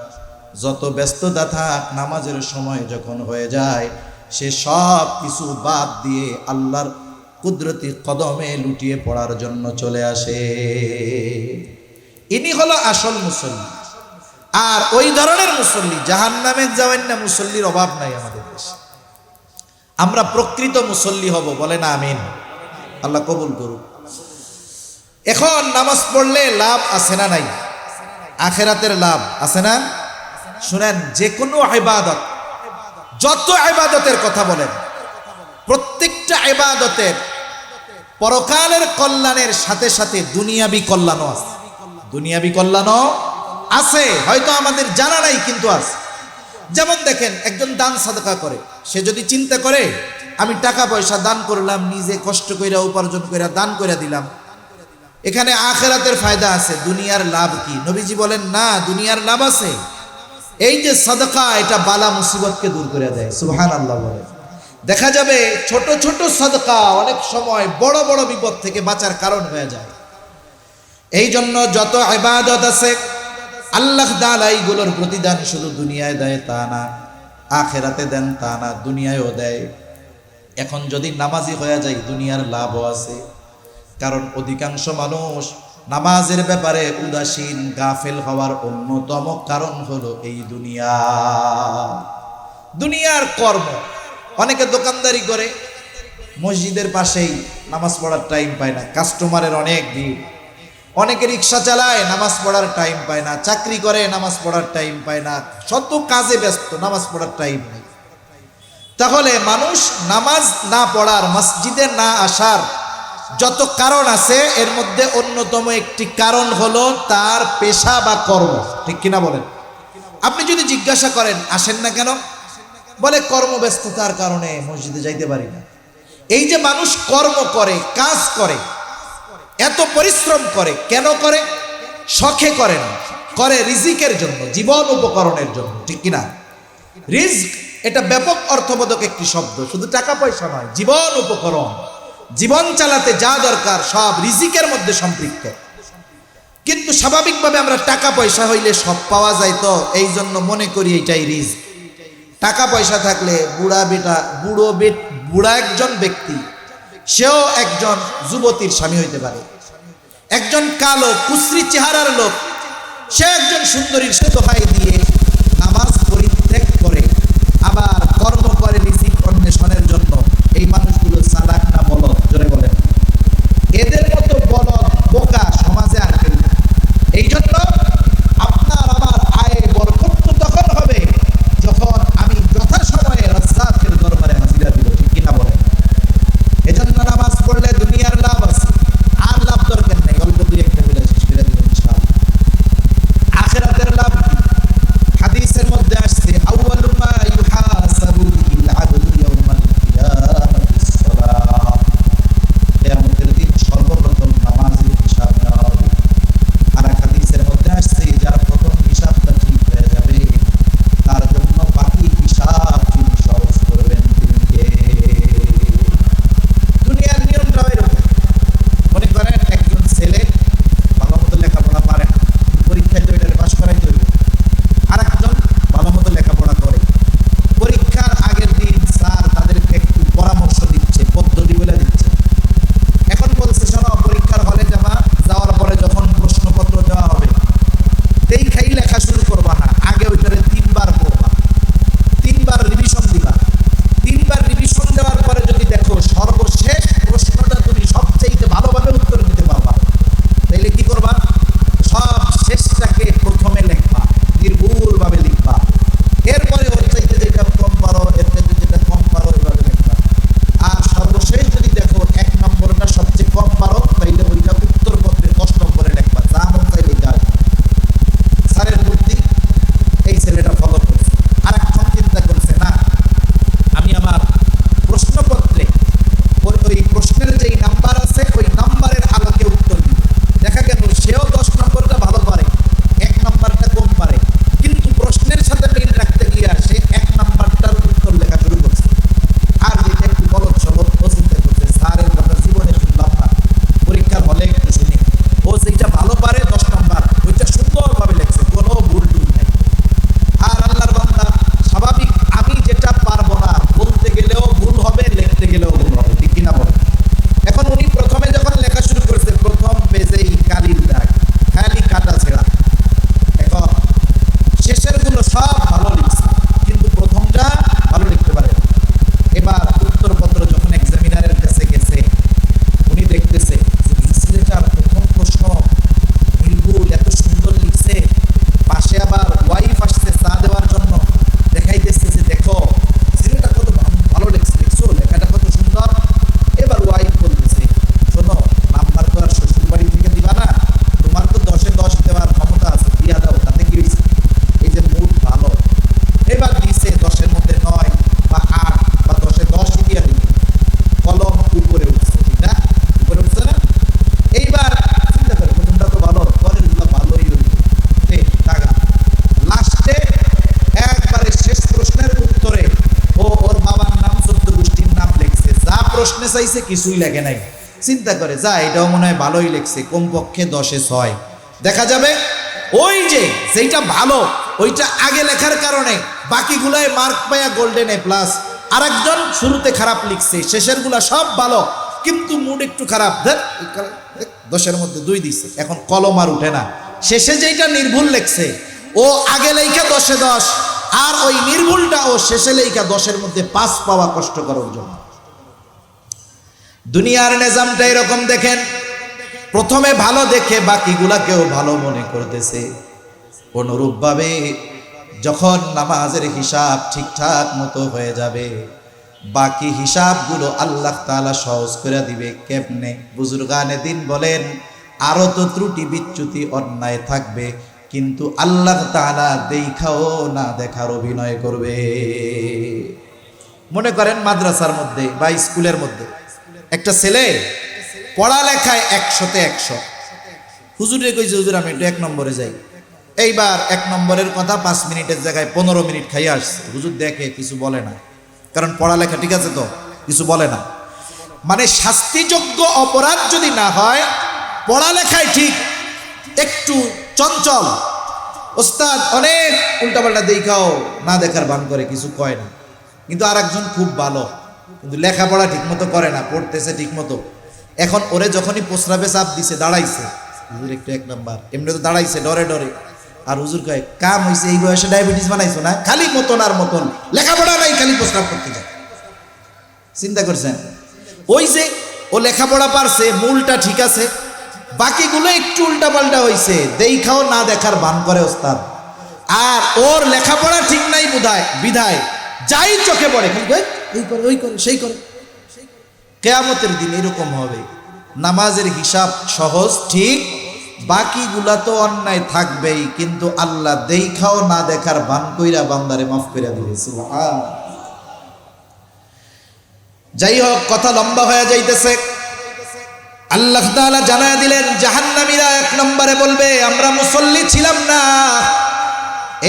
যত ব্যস্ততা থাক, নামাজের সময় যখন হয়ে যায় সে সব কিছু বাদ দিয়ে আল্লাহর কুদরতি কদমে লুটিয়ে পড়ার জন্য চলে আসে। ইনি হলো আসল মুসল্লি। আর ওই ধরনের মুসল্লি, জাহান্নামে যাবেন না মুসল্লির অভাব নাই আমাদের দেশে। আমরা প্রকৃত মুসল্লি হব, বলেন আমিন। আল্লাহ কবুল করুক। এখন নামাজ পড়লে লাভ আছে না নাই? আখেরাতের লাভ আছে না? শুনেন, যে কোনো ইবাদত, যত ইবাদতের কথা বলেন, প্রত্যেকটা ইবাদতের পরকালের কল্যাণের সাথে সাথে দুনিয়াবি কল্যাণও আছে। দুনিয়াবি কল্যাণও আছে, হয়তো আমাদের জানা নাই কিন্তু আছে। যেমন দেখেন, একজন দান সাদকা করে, সে যদি চিন্তা করে আমি টাকা পয়সা দান করলাম, নিজে কষ্ট কইরা উপার্জন কইরা দান কইরা দিলাম, এখানে আখেরাতের ফায়দা আছে, দুনিয়ার লাভ কি? নবীজি বলেন না, দুনিয়ার লাভ আছে। এই যে সাদকা, এটা বালা মুসিবতকে দূর করে দেয়। সুবহানাল্লাহ বলে। দেখা যাবে ছোট ছোট সাদকা অনেক সময় বড় বড় বিপদ থেকে বাঁচার কারণ হয়ে যায়। এই জন্য যত ইবাদত আছে আল্লাহ তাআলা এইগুলোর প্রতিদান শুধু দুনিয়ায় দেয় তা না, আখেরাতে দেন তা না, দুনিয়ায়ও দেয়। এখন যদি নামাজি হয়ে যায় দুনিয়ার লাভও আছে, কারণ অধিকাংশ মানুষ নামাজের ব্যাপারে উদাসীন, গাফেল হওয়ার অন্যতম কারণ হলো এই দুনিয়া, দুনিয়ার কর্ম। অনেকে দোকানদারি করে, মসজিদের পাশেই, নামাজ পড়ার টাইম পায় না, কাস্টমারের অনেক ভিড়। অনেকে রিক্সা চালায়, নামাজ পড়ার টাইম পায় না, চাকরি করে, নামাজ পড়ার টাইম পায় না, শত কাজে ব্যস্ত, নামাজ পড়ার টাইম নেই। তাহলে মানুষ নামাজ না পড়ার, মসজিদে না আসার যত কারণ আছে, এর মধ্যে অন্যতম একটি কারণ হলো তার পেশা বা কর্ম। ঠিক কিনা বলেন? আপনি যদি জিজ্ঞাসা করেন আসেন না কেন, বলে কর্মব্যস্ততার কারণে মসজিদে যাইতে পারি না। এই যে মানুষ কর্ম করে, কাজ করে, এত পরিশ্রম করে, কেন করে? শখে করে না, করে রিজিকের জন্য, জীবন উপকরণের জন্য। ঠিক কিনা? রিজক এটা ব্যাপক অর্থবোধক একটি শব্দ, শুধু টাকা পয়সা নয়, জীবন উপকরণ, জীবন চালাতে যা দরকার সব রিজিকের মধ্যে সম্পৃক্ত। কিন্তু স্বাভাবিকভাবে আমরা টাকা পয়সা হইলে সব পাওয়া যায়, তো এই জন্য মনে করি এটাই রিজক। টাকা পয়সা থাকলে বুড়া একজন ব্যক্তি, সেও একজন যুবতীর স্বামী হইতে পারে। একজন কালো কুশ্রী চেহারার লোক, সে একজন সুন্দরীর দোহাই দিয়ে নামাজ পরিত্যাগ করে আবার কর্ম করে রিজিক অন্বেষণের জন্য। এই মানুষগুলো চালাক না বলদ? জোরে বলেন। এদের মতো বলদ বোকা সমাজে আর কেউ না। এই জন্য আপনার আমার আয়ে বরকত তখন হবে যখন আমি যথাসময়ে রাজ্জাকের দরবারে হাজিরা দিব। ঠিক কিনা বলেন? এজন্য নামাজ পড়লে দুনিয়ার লাভ আছে, আর লাভ দরকার নেই, অল্প দুই একটা বলে শেষ করে দিব ইনশাআল্লাহ। আখিরাতের লাভ কি? হাদিসের মধ্যে আসছে, আউয়ালু মা ইউহাসাবু বিল আবদু ইয়াউমাল কিয়ামাতিস সালাহ। কিয়ামতের দিন সর্বপ্রথম নামাজের হিসাব নেওয়া হবে। আর এক হাদিসের মধ্যে আসছে, যার প্রথম হিসাবটা ঠিক হয়ে যাবে তার জন্য বাকি হিসাব তিনি সহজ করবেন তিনি কে? দুনিয়ার নিয়মটা এরকম। মনে করেন একজন ছেলে ভালো মতো লেখাপড়া খালি কাটা ছেঁড়া। এখন শেষের গুলো সব ভালো লিখছে, কিন্তু প্রথমটা ভালো লিখতে পারে। এবার উত্তরপত্র যখন এক্সামিনারের কাছে গেছে, উনি দেখতেছে যে এই ছেলেটার প্রথম প্রশ্ন নির্ভুল, এত সুন্দর লিখছে। পাশে আবার ওয়াইফ আসছে চা দেওয়ার জন্য, দেখাইতেছে যে দেখো ছেলেটা কত ভালো লিখছে, লিখছো লেখাটা কত সুন্দর। এবার ওয়াইফ বলতেছে, শোনো, নাম্বার তো আর শ্বশুর বাড়ি থেকে দিবা না, তোমার তো 10-এ 10 দেওয়ার ক্ষমতা আছে, দিয়া দাও, তাতে কি হয়েছে? এই যে মুড ভালো। এবার দিছে 10-এর মধ্যে 9 বা 8 বা 10-এ 10 দিয়া দিল, কলম উপরে উঠছে, ঠিক না? উপরে উঠছে না? এইবার চিন্তা করে প্রথমটা তো ভালো, পরের গুলো ভালোই হইল, টাকা। লাস্টে একবারে শেষ প্রশ্নের উত্তরে ও ওর বাবার নাম 14 গোষ্ঠীর নাম লিখছে, যা প্রশ্নে চাইছে কিছুই লেখে নাই। চিন্তা করে যা, এটাও মনে হয় ভালোই লিখছে, কমপক্ষে 10-এ 6 দেখা যাবে। ওই যে যেটা ভালো ওইটা আগে লেখার কারণে বাকিগুলায় মার্ক পায়া গোল্ডেন A+। আরেকজন শুরুতে খারাপ লিখছে, শেষের গুলা সব ভালো, কিন্তু মুড একটু খারাপ, 10-এর মধ্যে 2 দিছে। এখন কলম আর উঠে না, শেষে যেটা নির্ভুল লেখছে ও আগে লেখা 10-এ 10, আর ওই নির্ভুলটা ও শেষে লেখা 10-এর মধ্যে 5 পাওয়া কষ্টকর অর্জন। দুনিয়ার নিজামটা এরকম দেখেন, প্রথমে ভালো দেখে বাকিগুলাকেও ভালো মনে করতেছে। অনুরূপভাবে যখন নামাজের হিসাব ঠিকঠাক মতো হয়ে যাবে, বাকি হিসাবগুলো আল্লাহ তাআলা সহজ করে দিবে। কেমনে? বুজুর্গানে দিন বলেন, আরো তো ত্রুটি বিচ্যুতি অন্যায় থাকবে, কিন্তু আল্লাহ তাআলা দেখাও না দেখার অভিনয় করবে। মনে করেন মাদ্রাসার মধ্যে বা স্কুলের মধ্যে একটা ছেলে পড়ালেখায় 100-তে 100, হুজুরে কইছে হুজুর আমি একটু 1 নম্বরে যাই। এইবার 1 নম্বরের কথা 5 মিনিটের জায়গায় 15 মিনিট খাইয়ে আসছে। হুজুর দেখে কিছু বলে না, কারণ পড়ালেখা ঠিক আছে তো, কিছু বলে না। মানে শাস্তিযোগ্য অপরাধ যদি না হয়, পড়ালেখায় ঠিক একটু চঞ্চল, ওস্তাদ অনেক উল্টাপাল্টা দেখাও না দেখার ভান করে, কিছু কয় না। কিন্তু আরেকজন খুব ভালো, কিন্তু লেখাপড়া ঠিক মতো করে না, পড়তেছে ঠিক মতো। এখন ওরে যখনই প্রস্রাবে চাপ দিছে, দাঁড়াইছে, হুজুর একটু 1 নাম্বার, এমনি তো দাঁড়াইছে ডরে ডরে। আর হুজুর কয় কাম হইছে, এই বয়সে ডায়াবেটিস বানাইছো না, খালি মতন আর মতন, লেখাপড়া নাই, খালি প্রস্রাব করতে যায়। চিন্তা করছেন? ওই যে ও লেখাপড়া পারছে, মূলটা ঠিক আছে, বাকিগুলো একটু উল্টাপাল্টা হইছে, দেখাও না দেখার ভান করে ওস্তাদ। আর ওর লেখাপড়া ঠিক নাই বিধায় যাই চোখে পড়ে খালি এই করে, ওই করে, সেই করে। কিয়ামতের দিন এরকম হবে, নামাজের হিসাব সহজ ঠিক, বাকিগুলা তো অন্যায় থাকবেই, কিন্তু আল্লাহ দেখাও না দেখার ভান কইরা বান্দারে মাফ কইরা দিবে। সুবহানাল্লাহ। যাই হোক, কথা লম্বা হয়ে যাইতেছে। আল্লাহ তাআলা জানায় দিলেন, জাহান্নামীরা 1 নম্বরে বলবে আমরা মুসল্লি ছিলাম না,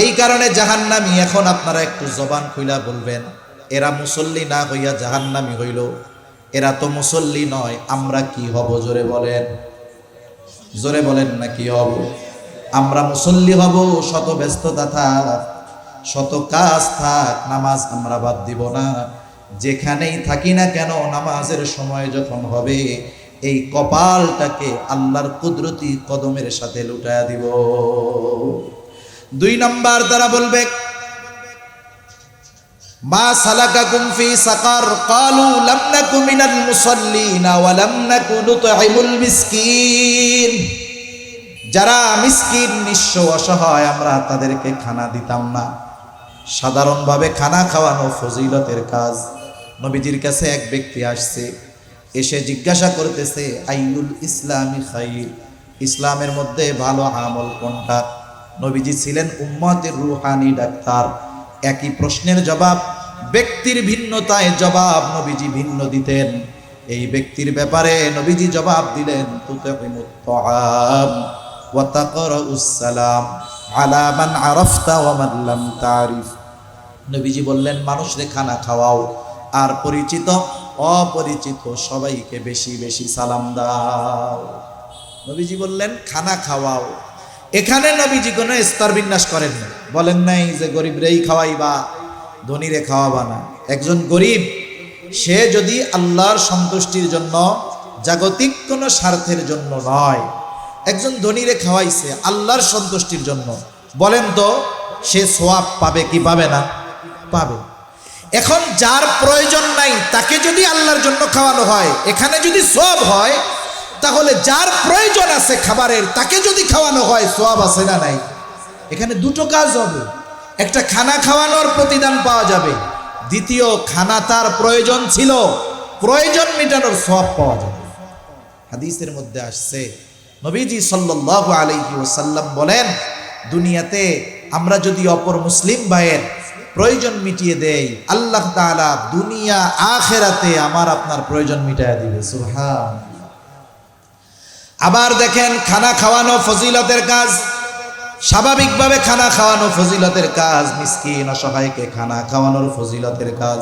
এই কারণে জাহান্নামী। এখন আপনারা একটু জবান খুইলা বলবেন, এরা মুসল্লি না হইয়া জাহান্নামী হইল, এরা তো মুসল্লি নয়, আমরা কি হব? জোরে বলেন, জোরে বলেন না কি হব? আমরা মুসল্লি হব। শত ব্যস্ততা থাক, শত কাজ থাক, নামাজ আমরা বাদ দিব না। যেখানেই থাকি না কেন, নামাজের সময় যখন হবে, এই কপালটাকে আল্লাহর কুদরতি কদমের সাথে লুটায়া দিব। 2 নাম্বার তারা বলবে, মা সালাকাকুম ফি সাকার, ক্বালু লাম নাকু মিনাল মুসাল্লিন ওয়া লাম নাকু নুতঈমুল মিসকিন। যারা মিসকিন, নিঃস্ব, অসহায়, আমরা তাদেরকে খানা দিতাম না। সাধারণভাবে খানা খাওয়ানো ফজিলতের কাজ। নবীজির কাছে এক ব্যক্তি আসছে, এসে জিজ্ঞাসা করতেছে, আইয়ুল ইসলামি খাইর, ইসলামের মধ্যে ভালো আমল কোনটা? নবীজি ছিলেন উম্মতের রুহানি ডাক্তার। একই প্রশ্নের জবাব, ব্যক্তির ভিন্নতায় জবাব নবীজি ভিন্ন দিতেন। এই ব্যক্তির ব্যাপারে নবীজি জবাব দিলেন, তুতঈমুত তাআম ওয়া তাকরাউস সালাম আলা মান আরাফতা ওয়া মান লাম তারিফ। নবীজি বললেন, মানুষকে খানা খাওয়াও, আর পরিচিত অপরিচিত সবাইকে বেশি বেশি সালাম দাও। নবীজি বললেন খানা খাওয়াও। এখানে নবীজি কোনো স্তর বিন্যাস করেন না, বলেন নাই যে গরিবরেই খাওয়াইবা, ধনীরে খাওয়াবা না। একজন গরিব, সে যদি আল্লাহর সন্তুষ্টির জন্য, জাগতিক কোনো স্বার্থের জন্য নয়, একজন ধনীরে খাওয়াইছে আল্লাহর সন্তুষ্টির জন্য, বলেন তো সে সওয়াব পাবে কি পাবে না? পাবে। এখন যার প্রয়োজন নাই তাকে যদি আল্লাহর জন্য খাওয়ানো হয়, এখানে যদি সওয়াব হয়, তাহলে যার প্রয়োজন আছে খাবারের তাকে যদি খাওয়ানো হয় সওয়াব আছে না নাই? এখানে দুটো কাজ হবে, একটা খানা খাওয়ানোর প্রতিদান পাওয়া যাবে, দ্বিতীয় খানা তার প্রয়োজন ছিল, প্রয়োজন মেটানোর সওয়াব পাওয়া যাবে। হাদিসের মধ্যে আসছে নবীজি সাল্লাল্লাহু আলাইহি ওয়াসাল্লাম বলেন, দুনিয়াতে আমরা যদি অপর মুসলিম ভাইয়ের প্রয়োজন মিটিয়ে দেই, আল্লাহ তাআলা দুনিয়া আখিরাতে আমার আপনার প্রয়োজন মিটায়া দিবে। সুবহানাল্লাহ। আবার দেখেন, খানা খাওয়ানো ফজিলতের কাজ, স্বাভাবিকভাবে খানা খাওয়ানো ফজিলতের কাজ, মিসকিন অসহায়কে খানা খাওয়ানোর ফজিলতের কাজ।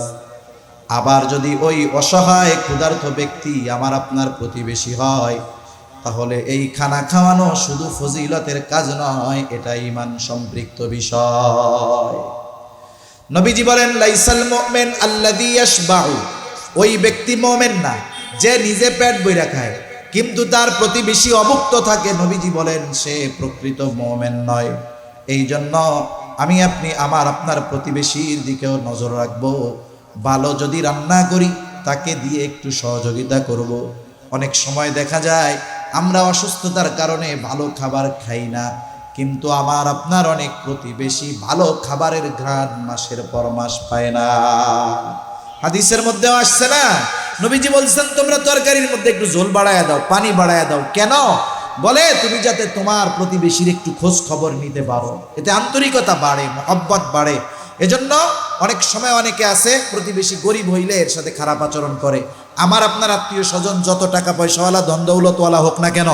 আবার যদি ওই অসহায় ক্ষুধার্ত ব্যক্তি আমার আপনার প্রতিবেশী হয়, তাহলে এই খানা খাওয়ানো শুধু ফজিলতের কাজ নয়, এটা ঈমান সম্পৃক্ত বিষয়। নবীজি বলেন, লাইসাল মুমিন আল্লাযী ইয়াশবাউ, ওই ব্যক্তি মুমিন না যে নিজে পেট ভরে খায় কিন্তু তার প্রতিবেশী অভুক্ত থাকে। নবীজি বলেন সে প্রকৃত মুমিন নয়। এই জন্য আমি আপনি আমার আপনার প্রতিবেশীর দিকেও নজর রাখবো। ভালো যদি রান্না করি তাকে দিয়ে একটু সহযোগিতা করব। অনেক সময় দেখা যায় আমরা অসুস্থতার কারণে ভালো খাবার খাই না, কিন্তু আমার আপনার অনেক প্রতিবেশী ভালো খাবারের ঘ্রাণ মাসের পর মাস পায় না। হাদিসের মধ্যেও আসছে না, নবীজি বলছেন তোমরা তরকারির মধ্যে একটু ঝোল বাড়ায়া দাও, পানি বাড়ায়া দাও। কেন? বলে তুমি যাতে তোমার প্রতিবেশীর একটু খোঁজ খবর নিতে পারো, এতে আন্তরিকতা বাড়ে, মহব্বত বাড়ে। এজন্য অনেক সময় অনেকে আছে প্রতিবেশী গরিব হইলে এর সাথে খারাপ আচরণ করে। আমার আপনার আত্মীয় স্বজন যত টাকা পয়সাওয়ালা ধন দৌলতওয়ালা হোক না কেন,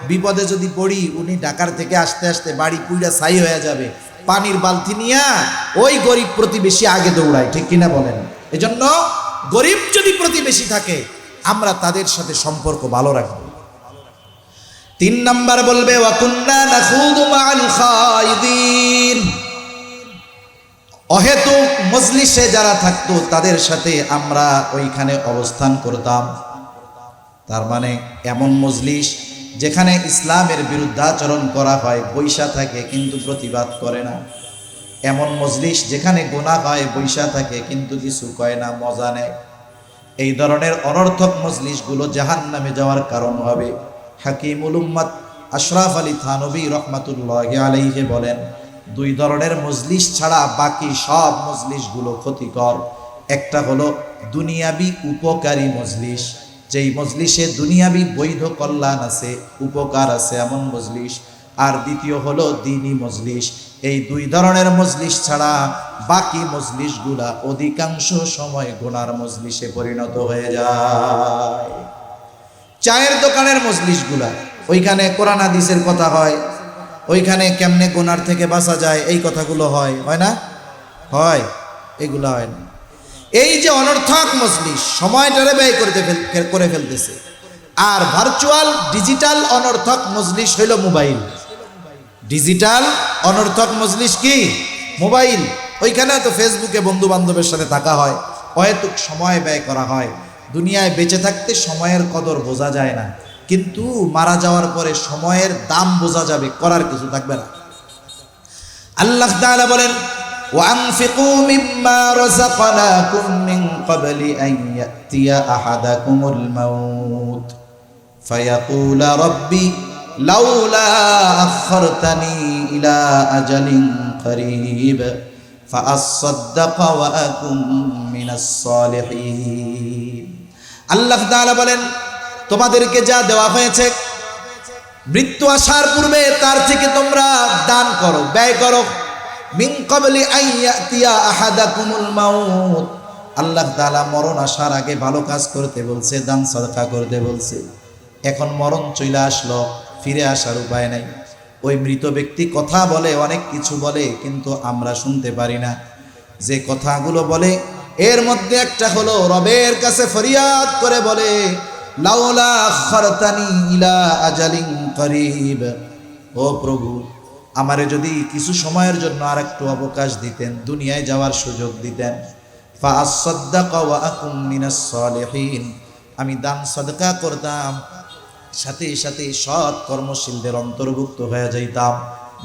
বিপদে যদি পড়ি উনি ঢাকার থেকে আসতে আসতে বাড়ি পুইরা ছাই হয়ে যাবে, পানির বালতি নিয়ে ওই গরিব প্রতিবেশী আগে দৌড়ায়, ঠিক কিনা বলেন? এজন্য গরিব যদি প্রতিবেশী থাকে আমরা তাদের সাথে সম্পর্ক ভালো রাখবো। 3 নাম্বার বলবে, ওয়া কুন্না নাখুদু মাআল খায়দিন, অহেতুক মজলিসে যারা থাকতো তাদের সাথে আমরা ওইখানে অবস্থান করতাম। তার মানে এমন মজলিস যেখানে ইসলামের বিরুদ্ধাচরণ করা হয়, বৈশা থাকে কিন্তু প্রতিবাদ করে না। এমন মজলিস যেখানে গুনাহ হয়, বৈশা থাকে কিন্তু কিছু কয় না, মজা নেয়। এই ধরনের অনর্থক মজলিসগুলো জাহান্নামে যাওয়ার কারণ হবে। হাকিমুল উম্মাত আশরাফ আলী থানভী রহমাতুল্লাহি আলাইহি বলেন, 2 ধরনের মজলিস ছাড়া বাকি সব মজলিসগুলো ক্ষতিকর। একটা হলো দুনিয়াবি উপকারী মজলিস, যেই মজলিসে দুনিয়াবি বৈধ কল্যাণ আছে, উপকার আছে, এমন মজলিস। আর দ্বিতীয় হলো দ্বীনি মজলিস। এই 2 ধরনের মজলিস ছাড়া বাকি মজলিসগুলা অধিকাংশ সময় গুনার মজলিসে পরিণত হয়ে যায়। চায়ের দোকানের মজলিসগুলা, ওইখানে কোরআন হাদিসের কথা হয়, ওইখানে কেমনে গুনার থেকে বাঁচা যায় এই কথাগুলো হয়, হয় না? হয়, এগুলো হয় না। এই যে অনর্থক মজলিস, সময়টারে ব্যয় করে ফেলতেছে। আর ভার্চুয়াল ডিজিটাল অনর্থক মজলিস হইল মোবাইল। ডিজিটাল অনর্থক মজলিস কি? মোবাইল। ওইখানে তো ফেসবুকে বন্ধু বান্ধবের সাথে থাকা হয়, অহেতুক সময় ব্যয় করা হয়। দুনিয়ায় বেঁচে থাকতে সময়ের কদর বোঝা যায় না, কিন্তু মারা যাওয়ার পরে সময়ের দাম বোঝা যাবে, করার কিছু থাকবে না। আল্লাহ তাআলা বলেন, ওয়ানফিকু মিম্মা রাযাকনাকুম মিন ক্বাবলি আন ইয়াতিয়া আহাদাকুমুল মাউত ফায়াকুলা রাব্বি লাউলা আখখারতানি ইলা আজালিন করিব ফাআসাদদাকা ওয়া আকুম মিনাস সালিহিন। আল্লাহ তাআলা বলেন, তোমাদেরকে যা দেওয়া হয়েছে মৃত্যু আসার পূর্বে তার থেকে তোমরা দান করো, ব্যয় করো। মিন ক্বাবলি আন ইয়াতিয়া আহাদাকুমুল মাউত, আল্লাহ তাআলা মরণ আসার আগে ভালো কাজ করতে বলছে, দান সাদকা করতে বলছে। এখন মরণ চলে আসলো, ফিরে আসার উপায় নাই। ওই মৃত ব্যক্তি কথা বলে, অনেক কিছু বলে, কিন্তু আমরা শুনতে পারি না। যে কথাগুলো বলে এর মধ্যে একটা হলো রবের কাছে ফরিয়াদ করে বলে, লাউলা আখখারতানি ইলা আজালিন করিব, ও প্রভু আমারে যদি কিছু সময়ের জন্য আর একটু অবকাশ দিতেন, দুনিয়ায় যাওয়ার সুযোগ দিতেন, ফাআসাদদাকা ওয়া আকুম মিনাস সালিহিন, আমি দান সাদকা করতাম, সাথে সাথে সৎ কর্মশীলদের অন্তর্ভুক্ত হয়ে যাইতাম।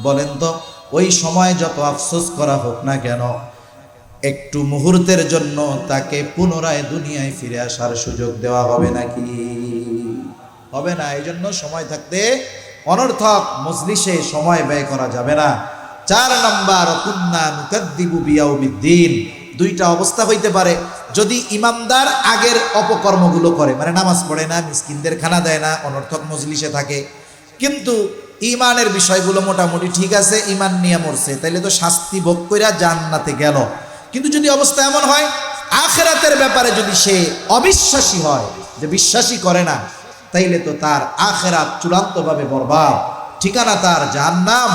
বলেন তো ওই সময় যত আফসোস করা হোক না কেন, একটু মুহূর্তের জন্য তাকে পুনরায় দুনিয়ায় ফিরে আসার সুযোগ দেওয়া হবে নাকি? হবে না। এই জন্য সময় থাকতে অনর্থক মজলিসে সময় ব্যয় করা যাবে না। 4 নাম্বার, কুন্না নুকাদ্দিবু বিয়াউমিদ্দিন। দুইটা অবস্থা হইতে পারে। যদি ইমানদার আগের অপকর্মগুলো করে, মানে নামাজ পড়ে না, মিসকিনদের খানা দেয় না, অনর্থক মজলিসে থাকে, কিন্তু ইমানের বিষয়গুলো মোটামুটি ঠিক আছে, ইমান নিয়ে মরছে, তাইলে তো শাস্তি ভোগ কইরা জান্নাতে গেল। কিন্তু যদি অবস্থা এমন হয় আখিরাতের ব্যাপারে যদি সে অবিশ্বাসী হয়, যে বিশ্বাসই করে না, তাইলে তো তার আখিরাত চূড়ান্তভাবে বরবাদ, ঠিকানা তার জাহান্নাম।